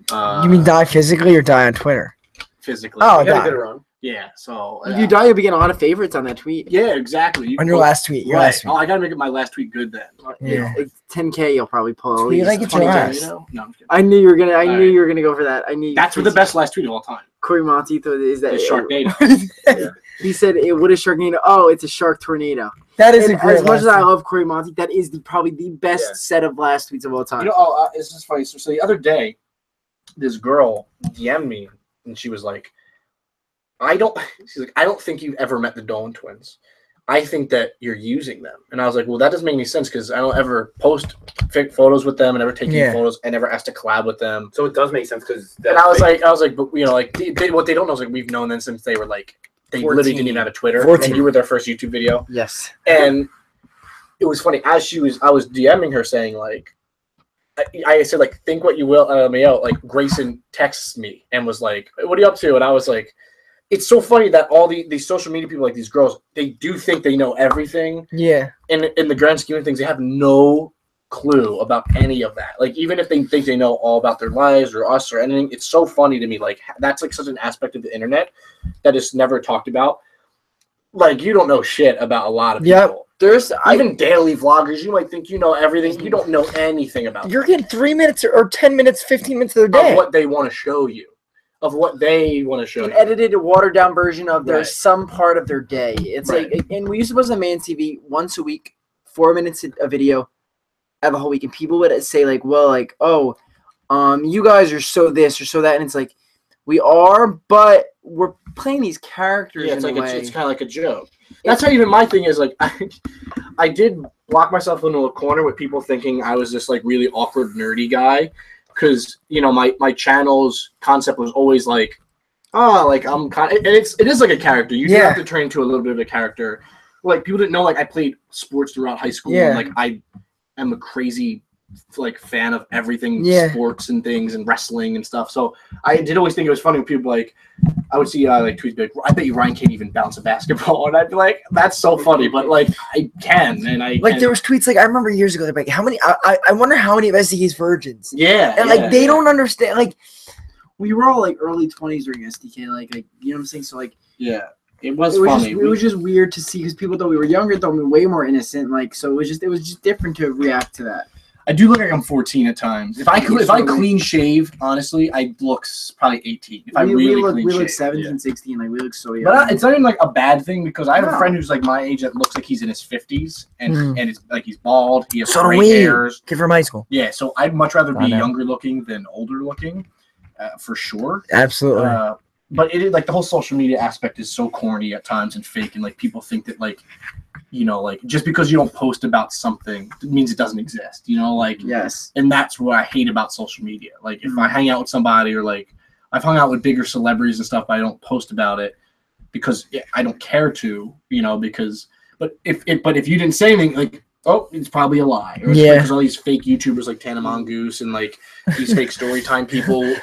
You mean die physically or die on Twitter? Physically. Oh, die. Yeah, so if you die, you'll be getting a lot of favorites on that tweet. Yeah, exactly. On your last tweet. Your last tweet. Oh, I gotta make it my last tweet good then. Yeah. Like 10K, you'll probably pull. Tweet like it's your last. No, I'm kidding. I knew you were gonna. I knew you were gonna go for that. I knew. That's the best last tweet of all time. Corey Monty is that Sharknado. He said, "What is Sharknado? Oh, it's a shark tornado." That is a great. As much as I love Corey Monty, that is probably the best set of last tweets of all time. You know, it's just funny. So the other day, this girl DM'd me, and she was like, she's like, I don't think you've ever met the Dolan Twins. I think that you're using them. And I was like, well, that doesn't make any sense because I don't ever post fake photos with them and never take any photos. I never asked to collab with them. So it does make sense because. And I was like, but you know, like what they don't know is like we've known them since they were like they 14. Literally didn't even have a Twitter. 14. And you were their first YouTube video. Yes. And it was funny I was DMing her saying like. I said like think what you will, LMAO. Like Grayson texts me and was like, "What are you up to?" And I was like. It's so funny that all these social media people, like these girls, they do think they know everything. Yeah. In the grand scheme of things, they have no clue about any of that. Like, even if they think they know all about their lives or us or anything, it's so funny to me. Like, that's like such an aspect of the internet that is never talked about. Like, you don't know shit about a lot of people. Yep. There's even daily vloggers. You might think you know everything. You don't know anything about You're getting 3 minutes or 10 minutes, 15 minutes of their day. Of what they want to show you. Of what they want to show an you. Edited, watered down version of their some part of their day. It's like, and we used to post on Man TV once a week, 4 minutes a video, of a whole week, and people would say like, well, like, oh, you guys are so this or so that, and it's like, we are, but we're playing these characters. Yeah, it's like it's kind of like a joke. That's how even my thing is like, I did lock myself into a corner with people thinking I was this like really awkward nerdy guy. Because you know my channel's concept was always like, like I'm kind of, and it is like a character. You do have to train to a little bit of a character. Like people didn't know like I played sports throughout high school. And, like I am a crazy like fan of everything sports and things and wrestling and stuff. So I did always think it was funny when people like I would see like tweets be like, I bet you Ryan can't even bounce a basketball, and I'd be like, that's so funny, but like I can, and I like there was tweets like I remember years ago. They're like, how many? I wonder how many of SDK's virgins. Yeah, and like they don't understand. Like we were all like early 20s during SDK, like you know what I'm saying. So like it was funny. It was just weird to see because people thought we were younger, thought we were way more innocent. Like so, it was just different to react to that. I do look like I'm 14 at times. If I clean shave, honestly, I look probably 18. If I really clean shave. We look 17, 16. Like we look so young. But it's not even like a bad thing because I have a friend who's like my age that looks like he's in his 50s and it's like he's bald. He has gray hairs. Kid from high school. Yeah, so I'd much rather be younger looking than older looking, for sure. Absolutely. But it is like the whole social media aspect is so corny at times and fake, and like people think that like, you know, like just because you don't post about something it means it doesn't exist, you know, like yes. And that's what I hate about social media. Like if I hang out with somebody or like I've hung out with bigger celebrities and stuff, but I don't post about it because I don't care to, you know, because but if you didn't say anything, like, oh, it's probably a lie. Or it's because all these fake YouTubers like Tana Mongoose and like these fake Storytime people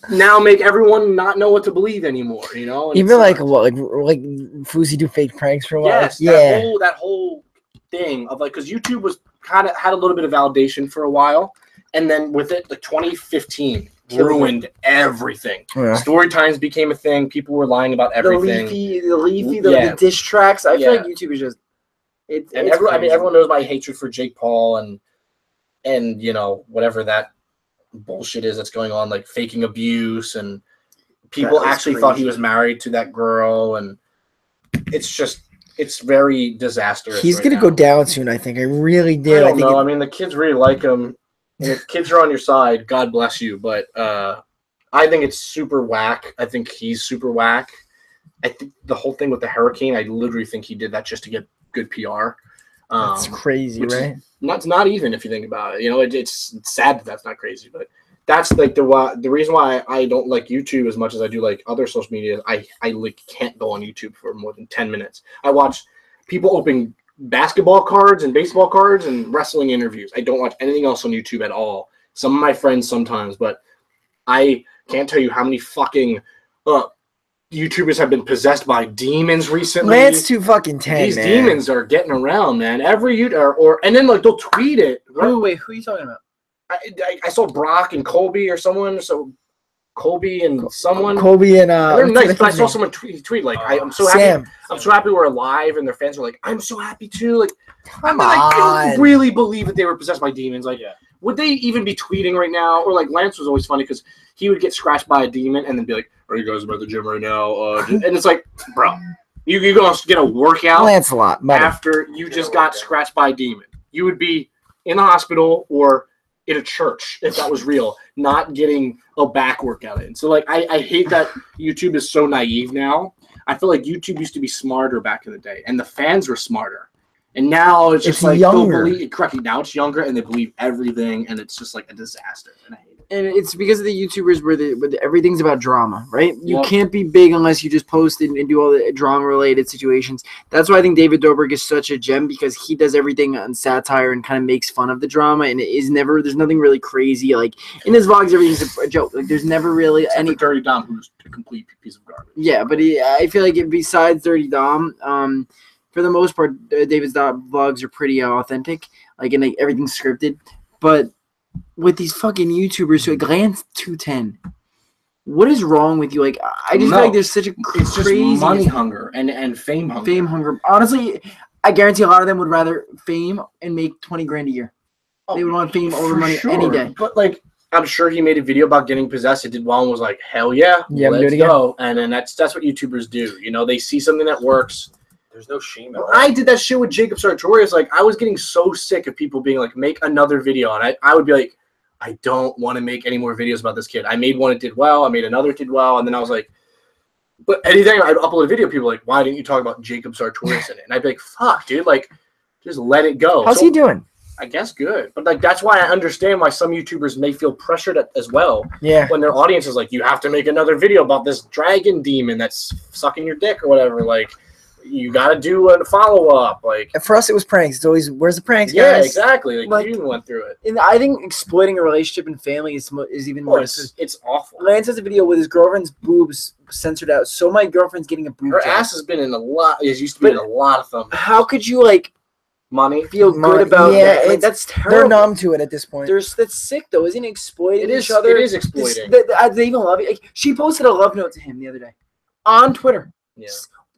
now make everyone not know what to believe anymore, you know? And even like what, like Fousey do fake pranks for a while? Yes, that whole thing of like, because YouTube was kind of had a little bit of validation for a while, and then with it, like 2015 ruined everything. Storytimes became a thing. People were lying about everything. The diss tracks. I feel like YouTube is just. Everyone knows my hatred for Jake Paul and you know whatever that bullshit is that's going on, like faking abuse, and people actually thought he was married to that girl, and it's very disastrous. He's gonna go down soon, I think. I really did. I don't know. I mean, the kids really like him. And if kids are on your side, God bless you. But I think it's super whack. I think he's super whack. I think the whole thing with the hurricane, I literally think he did that just to get good PR. That's crazy, right? Not even if you think about it. You know, it's sad that that's not crazy, but that's like the reason why I don't like YouTube as much as I do like other social media. I like can't go on YouTube for more than 10 minutes. I watch people open basketball cards and baseball cards and wrestling interviews. I don't watch anything else on YouTube at all. Some of my friends sometimes, but I can't tell you how many fucking YouTubers have been possessed by demons recently. Lance 210. These demons are getting around, man. Every YouTuber, and then like they'll tweet it. Wait, who are you talking about? I saw Brock and Colby or someone. So Colby and someone. Colby and they're nice, but I saw someone tweet like, "I'm so Sam. happy. I'm so happy we're alive," and their fans are like, "I'm so happy too." Like, come on. I on. really believe that they were possessed by demons. Like, would they even be tweeting right now? Or like Lance was always funny because he would get scratched by a demon and then be like, "Are you guys about the gym right now?" And it's like, bro, you gonna get a workout Lance a lot after you just got scratched by a demon. You would be in the hospital or in a church if that was real, not getting a back workout in. So like I hate that YouTube is so naive now. I feel like YouTube used to be smarter back in the day, and the fans were smarter. And now it's just like younger. Correctly, now it's younger, and they believe everything, and it's just like a disaster. And I hate it. And it's because of the YouTubers where everything's about drama, right? You can't be big unless you just post and do all the drama-related situations. That's why I think David Dobrik is such a gem, because he does everything on satire and kind of makes fun of the drama, and there's nothing really crazy. Like, in his vlogs, everything's a joke. Like, there's never really any... Dirty Dom, who's a complete piece of garbage. Yeah, but I feel like besides Dirty Dom, for the most part, David's vlogs are pretty authentic, like, and like, everything's scripted. But with these fucking YouTubers, like Lance 210, what is wrong with you? Like, I just feel like there's such a it's crazy just money hunger and fame hunger. Fame hunger. Honestly, I guarantee a lot of them would rather fame and make 20 grand a year. They would want fame over money any day. But like, I'm sure he made a video about getting possessed. It did well and was like, hell yeah, let's go. And then that's what YouTubers do. You know, they see something that works. There's no shame at all. I did that shit with Jacob Sartorius. Like, I was getting so sick of people being like, make another video. And I would be like, I don't want to make any more videos about this kid. I made one, it did well. I made another, it did well. And then I was like, but anything I'd upload a video, people were like, why didn't you talk about Jacob Sartorius in it? And I'd be like, fuck, dude, like, just let it go. How's he doing? I guess good. But like, that's why I understand why some YouTubers may feel pressured as well. Yeah. When their audience is like, you have to make another video about this dragon demon that's sucking your dick or whatever. Like, you got to do a follow-up. Like, for us, it was pranks. It's always, where's the pranks, guys? Yeah, exactly. Like, you even went through it. And I think exploiting a relationship and family is even more. It's awful. Lance has a video with his girlfriend's boobs censored out. So my girlfriend's getting a boob. Her ass has been in a lot. It used to be in a lot of thumbnails. How could you like feel good about that? Like, that's terrible. They're numb to it at this point. That's sick though. Isn't it exploiting each other? It is exploiting. They even love it. Like, she posted a love note to him the other day on Twitter. Yeah.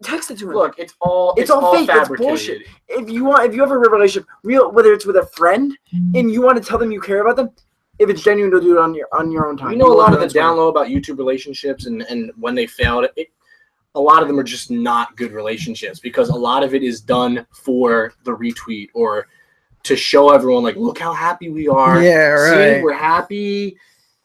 Text it to him. Look, it's all fake. fabricated. It's bullshit. If you have a real relationship, whether it's with a friend, and you want to tell them you care about them, if it's genuine, to do it on your own time. You know, a lot of the down low about YouTube relationships and when they failed, a lot of them are just not good relationships because a lot of it is done for the retweet or to show everyone, like, look how happy we are. Yeah, right. See, we're happy.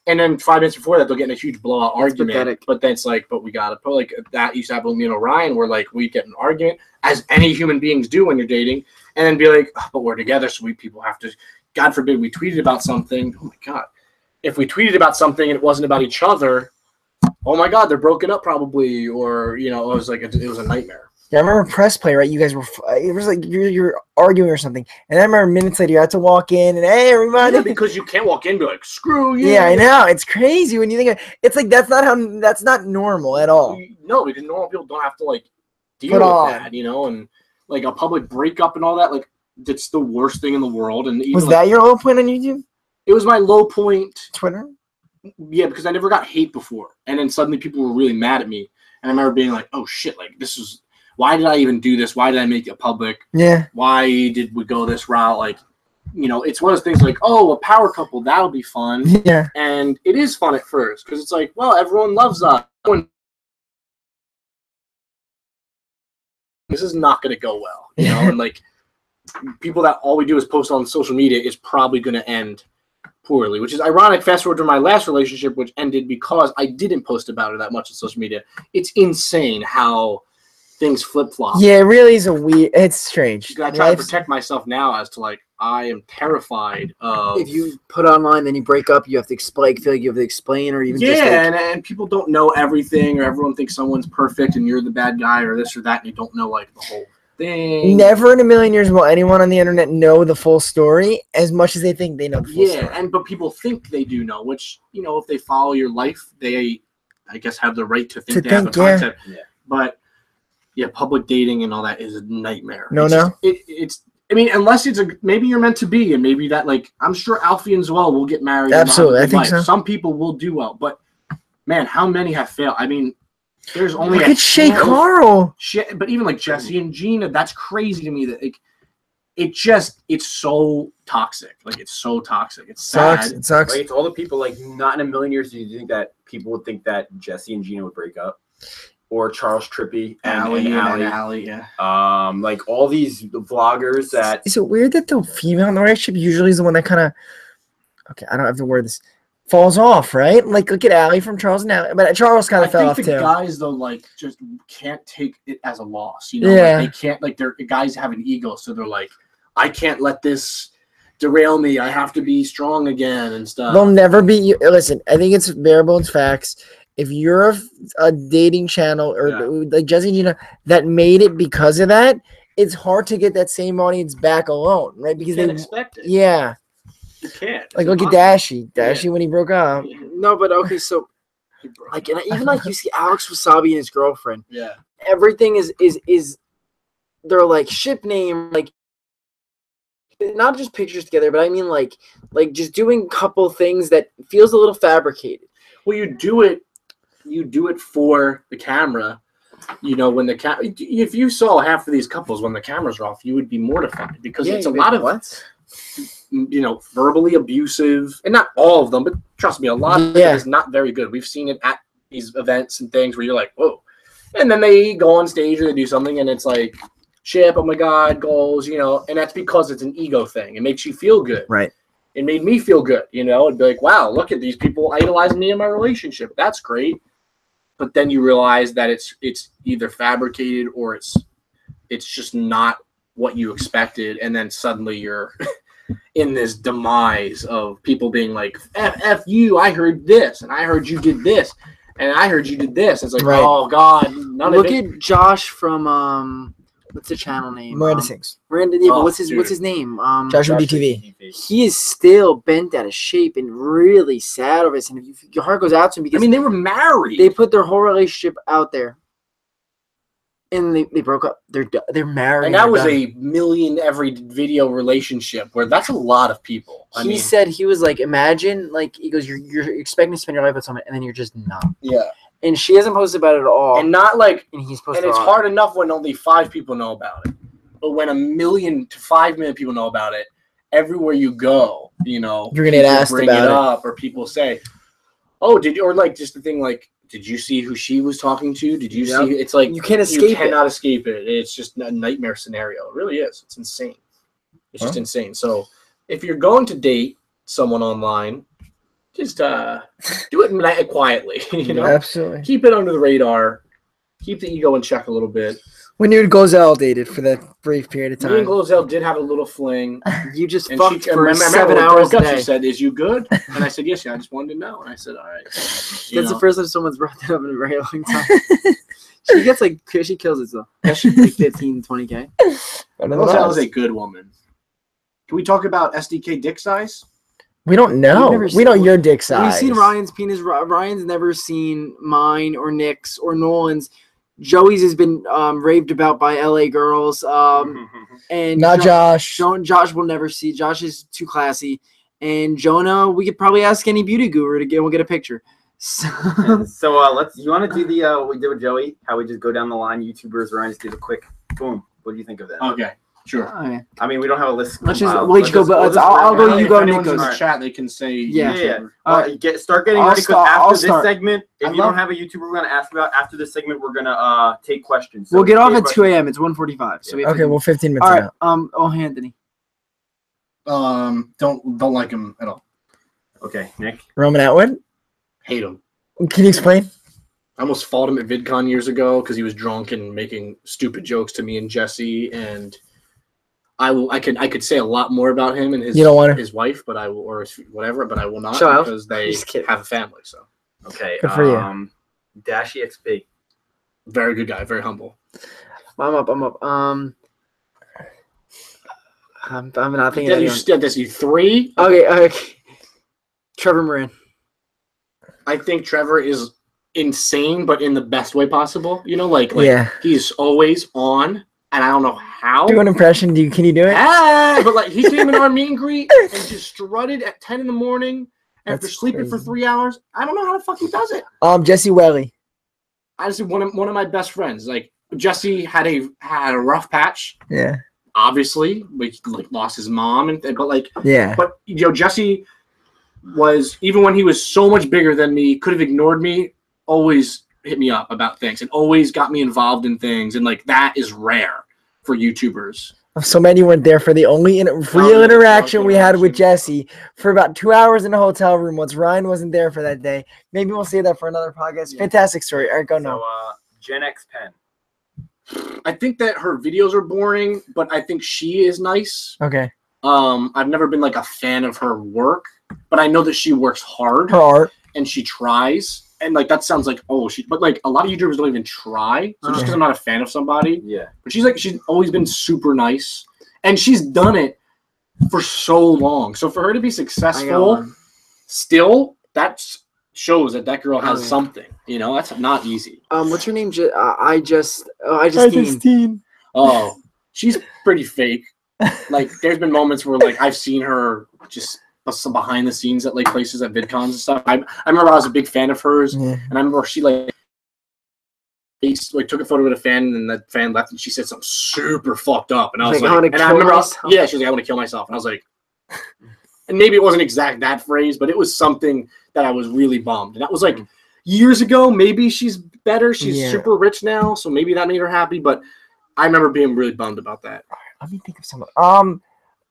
And then 5 minutes before that, they'll get in a huge blowout argument. Pathetic. But then it's like, but we got to put, like, that used to happen with me and Orion, where, like, we get an argument, as any human beings do when you're dating, and then be like, oh, but we're together, so people have to, God forbid we tweeted about something. Oh, my God. If we tweeted about something and it wasn't about each other, oh, my God, they're broken up probably, or, you know, it was a nightmare. Yeah, I remember press play, right? You guys were, it was like you're arguing or something. And I remember minutes later, you had to walk in and, hey, everybody. Yeah, because you can't walk in and be like, screw you. Yeah, I know. It's crazy when you think it's like that's not normal at all. No, because normal people don't have to, like, deal Put with on. that, you know? And, like, a public breakup and all that, like, it's the worst thing in the world. And even, Was that your low point on YouTube? It was my low point. Twitter? Yeah, because I never got hate before. And then suddenly people were really mad at me. And I remember being like, oh, shit, like, this is... Why did I even do this? Why did I make it public? Yeah. Why did we go this route? Like, you know, it's one of those things like, oh, a power couple, that'll be fun. Yeah. And it is fun at first because it's like, well, everyone loves us. This is not going to go well, you know? And, like, people that all we do is post on social media is probably going to end poorly, which is ironic. Fast forward to my last relationship, which ended because I didn't post about it that much on social media. It's insane how things flip-flop. Yeah, it really is it's strange. I try to protect myself now as to, like, I am terrified of... If you put online, then you break up, you have to explain, feel like you have to explain, or even just... Yeah, and people don't know everything, or everyone thinks someone's perfect and you're the bad guy or this or that, and you don't know, like, the whole thing. Never in a million years will anyone on the internet know the full story as much as they think they know the full story. Yeah, but people think they do know, which, you know, if they follow your life, they, I guess, have the right to think they have a concept. Yeah. But... yeah, public dating and all that is a nightmare. It's I mean, unless it's maybe you're meant to be, and maybe that, like, I'm sure Alfie and Zoel will get married. Absolutely, I think so. Some people will do well, but man, how many have failed? I mean, there's only look at Shay Carl. But even like Jesse and Gina, that's crazy to me. That it's so toxic. Like, it's so toxic. It sucks. It sucks. Right? It's all the people, like, not in a million years do you think that people would think that Jesse and Gina would break up. Or Charles Trippy and Allie. Yeah. Like all these vloggers that... Is it weird that the female in the relationship usually is the one that kind of... Okay, I don't have to word this. Falls off, right? Like, look at Allie from Charles and Allie. But Charles kind of fell off, too. I think the guys, though, like, just can't take it as a loss. You know? Yeah. Like, they can't... Like, the guys have an ego, so they're like, I can't let this derail me. I have to be strong again and stuff. They'll never be... Listen, I think it's bare bones facts. If you're a dating channel or like Jesse and Gina that made it because of that, it's hard to get that same audience back alone, right? Because you can't expect it. Yeah. You can't. Like, look at Dashy when he broke up. No, but okay, so like, and even like you see Alex Wasabi and his girlfriend. Yeah. Everything is they're like ship name, like not just pictures together, but I mean like just doing couple things that feels a little fabricated. Well, you do it for the camera, you know, when if you saw half of these couples when the cameras are off, you would be mortified because it's a lot of you know, verbally abusive, and not all of them, but trust me, a lot of it is not very good. We've seen it at these events and things where you're like, whoa, and then they go on stage or they do something and it's like, ship, oh my God, goals, you know, and that's because it's an ego thing. It makes you feel good. Right. It made me feel good, you know, it'd be like, wow, look at these people idolizing me in my relationship. That's great. But then you realize that it's either fabricated or it's just not what you expected, and then suddenly you're in this demise of people being like, F you, I heard this, and I heard you did this, and I heard you did this. It's like, oh God, look at Josh from what's the channel name? Miranda Sings. Miranda, yeah, but what's his name? Joshua DTV. He is still bent out of shape and really sad over this. And if your heart goes out to him because they were married. They put their whole relationship out there, and they broke up. They're married. And that was a million every video relationship where that's a lot of people. He said he was like, imagine, like, he goes, you're expecting to spend your life with someone, and then you're just not. Yeah. and she hasn't posted about it at all. And not like, and he's posted. and it's hard enough when only 5 people know about it. But when 1 million to 5 million people know about it, everywhere you go, you know, you're gonna get asked bring about it it up, or people say, "Oh, did you?" Or like just the thing, like, "Did you see who she was talking to? Did you see?" It's like you can't escape. You cannot escape it. It's just a nightmare scenario. It really is. It's insane. It's just insane. So if you're going to date someone online, just do it quietly. You know, absolutely. Keep it under the radar. Keep the ego in check a little bit. When you and Glozell dated for that brief period of time. Me and Glozell did have a little fling. You just and fucked she, for remember 7 hours a day. She said, "Is you good?" And I said, "Yes, yeah, I just wanted to know." And I said, "All right." That's the first time someone's brought that up in a very long time. She gets like, she kills it though. Yeah, she's like 15, 20K. Glozell is a good woman. Can we talk about SDK dick size? We don't know. We know your dick size. We've seen Ryan's penis. Ryan's never seen mine or Nick's or Nolan's. Joey's has been raved about by LA girls. And not Josh. Josh will never see. Josh is too classy. And Jonah, we could probably ask any beauty guru to get. We'll get a picture. So let's. You want to do the what we did with Joey? How we just go down the line, YouTubers. Ryan, just do the quick boom. What do you think of that? Okay. Sure. Okay. I mean, we don't have a list. Let's just let's go. I'll go. You go. Nick goes. In the chat, they can say. Yeah. Start getting ready because after this segment, if you don't have a YouTuber we're gonna ask about after this segment, we're gonna take questions. So we'll get off at 2 a.m. It's 1:45. So okay, well, 15 minutes. All right. Oh, Anthony. Don't like him at all. Okay, Nick. Roman Atwood. Hate him. Can you explain? I almost fought him at VidCon years ago because he was drunk and making stupid jokes to me and Jesse, and I could say a lot more about him and his his wife, but I will, or whatever, but I will not because they have a family. So okay, good for you. Dashi XP, very good guy, very humble. I'm up. I'm not thinking. That's you 3. Okay. Trevor Moran. I think Trevor is insane, but in the best way possible. You know, like he's always on. And I don't know how. Do an impression. Can you do it? But like he came in our meet and greet and just strutted at 10 in the morning after sleeping for 3 hours. I don't know how the fuck he does it. Jesse Welly. Honestly, one of my best friends. Like Jesse had a rough patch. Yeah. Obviously, like lost his mom But Jesse was, even when he was so much bigger than me, could have ignored me. Always hit me up about things and always got me involved in things, and like that is rare for YouTubers. So many weren't there for the only real interaction we had with Jesse for about 2 hours in a hotel room once Ryan wasn't there for that day. Maybe we'll say that for another podcast. Yeah. Fantastic story. All right, go now. Gen X Pen. I think that her videos are boring, but I think she is nice. Okay. I've never been like a fan of her work, but I know that she works hard. Her art. And she tries. And like that sounds like but like a lot of YouTubers don't even try. So just because I'm not a fan of somebody, But she's always been super nice, and she's done it for so long. So for her to be successful, still that shows that girl has something. You know, that's not easy. What's her name? I Justine. Oh, she's pretty fake. Like there's been moments where like I've seen her just some behind the scenes at like places at VidCons and stuff. I remember I was a big fan of hers, and I remember she took a photo with a fan, and then that fan left, and she said something super fucked up, and I was like, I remember, she was like, "I want to kill myself," and I was like, and maybe it wasn't exact that phrase, but it was something that I was really bummed, and that was like years ago. Maybe she's better. She's super rich now, so maybe that made her happy. But I remember being really bummed about that. All right, let me think of someone.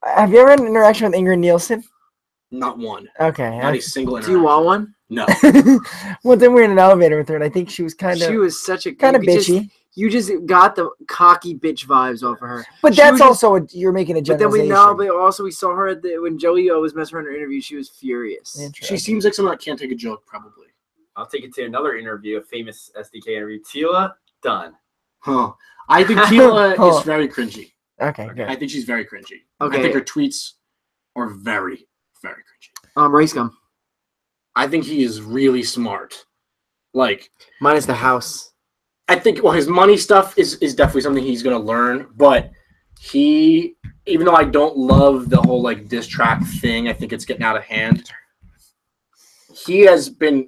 Have you ever had an interaction with Ingrid Nielsen? Not one. Okay. Not a single interaction. Do you want one? No. Well, then we were in an elevator with her, and I think she was She was such a kind of bitchy. You just got the cocky bitch vibes off of her. But that's also you're making a generalization. But then we saw her when Joey was messing around her interview. She was furious. She seems like someone that can't take a joke. Probably. I'll take it to another interview, a famous SDK interview. Tila Dunn. I think Tila is very cringy. Okay, good. I think she's very cringy. Okay. I think her tweets are very, very cringy. Race Gum. I think he is really smart. Like, minus the house. I think his money stuff is definitely something he's gonna learn, but even though I don't love the whole like diss track thing, I think it's getting out of hand. He has been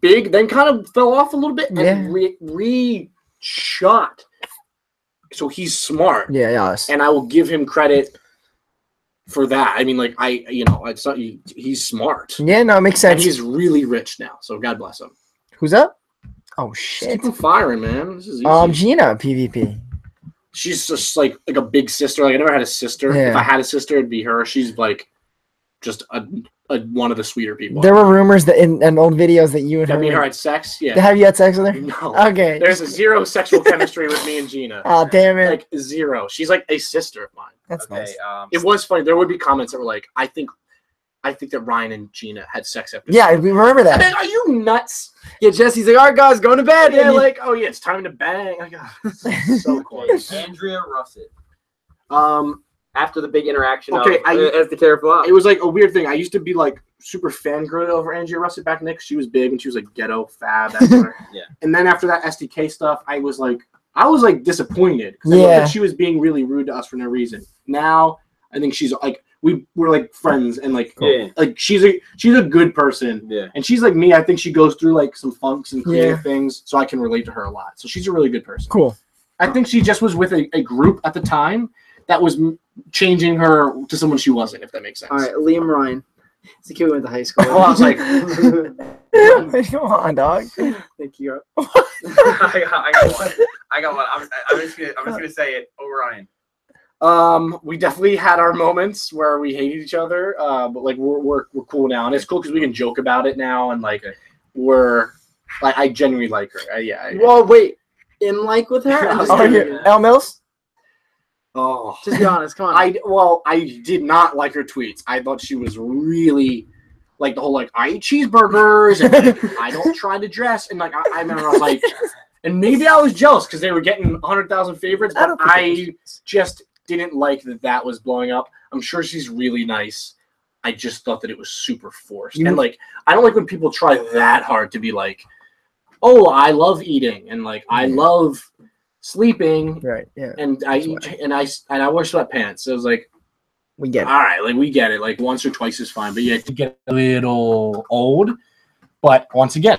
big, then kind of fell off a little bit and Yeah. re-shot. So he's smart. Yeah, yes. And I will give him credit for that. I mean, like, it's not, he's smart. Yeah, no, it makes And sense. he's really rich now, so God bless him. Who's up? Oh Just shit. keep him firing, man. This is easy. Gina, PvP. She's just like a big sister. Like, I never had a sister. Yeah. If I had a sister, it'd be her. She's like just a one of the sweeter people. There were rumors that in old videos that you and That her me and her had sex. Yeah. have you had sex with her? No. Okay. There's zero sexual chemistry with me and Gina. Oh damn it. Like zero. She's like a sister of mine. That's Okay. nice. It was funny. There would be comments that were like, I think that Ryan and Gina had sex after. Yeah, we remember I that. mean, are you nuts? Yeah, Jesse's like, all right, guys, going to bed. Yeah, And you- like, oh yeah, it's time to bang. Like, so corny. Andrea Russett. Um, After the big interaction Okay, of as the character flop. it was like a weird thing. I used to be like super fangirl over Andrea Russett back then 'cause she was big and she was like ghetto fab. That's her. Yeah. And then after that SDK stuff, I was like disappointed because I Yeah. thought that she was being really rude to us for no reason. Now I think she's like we're like friends and like Yeah. like she's a good person. Yeah. And she's like me. I think she goes through like some funks and creative Yeah. things, so I can relate to her a lot. So she's a really good person. Cool. I think she just was with a group at the time that was changing her to someone she wasn't, if that makes sense. All right, Liam Ryan. It's the kid we went to high school with. Well, I was like, Come on, dog. Thank you. I got one. I'm just gonna say it. Orion. we definitely had our moments where we hated each other, but like we're cool now, and it's cool because we can joke about it now, and like we're like I genuinely like her. Well, wait. In like with her? I'm just Oh, kidding. here, L Mills. Oh, Just be honest. Come on. I did not like her tweets. I thought she was really like the whole like I eat cheeseburgers and like, I don't try to dress, and like I remember I was like, and maybe I was jealous because they were getting 100,000 favorites, I but don't think I just didn't like that was blowing up. I'm sure she's really nice. I just thought that it was super forced, and like I don't like when people try that hard to be like, oh, I love eating and like I love sleeping. Right. Yeah. And I eat, and I wear sweatpants. So it was like, We get it. all right, like we get it. Like once or twice is fine, but yeah, to get a little old. But once again,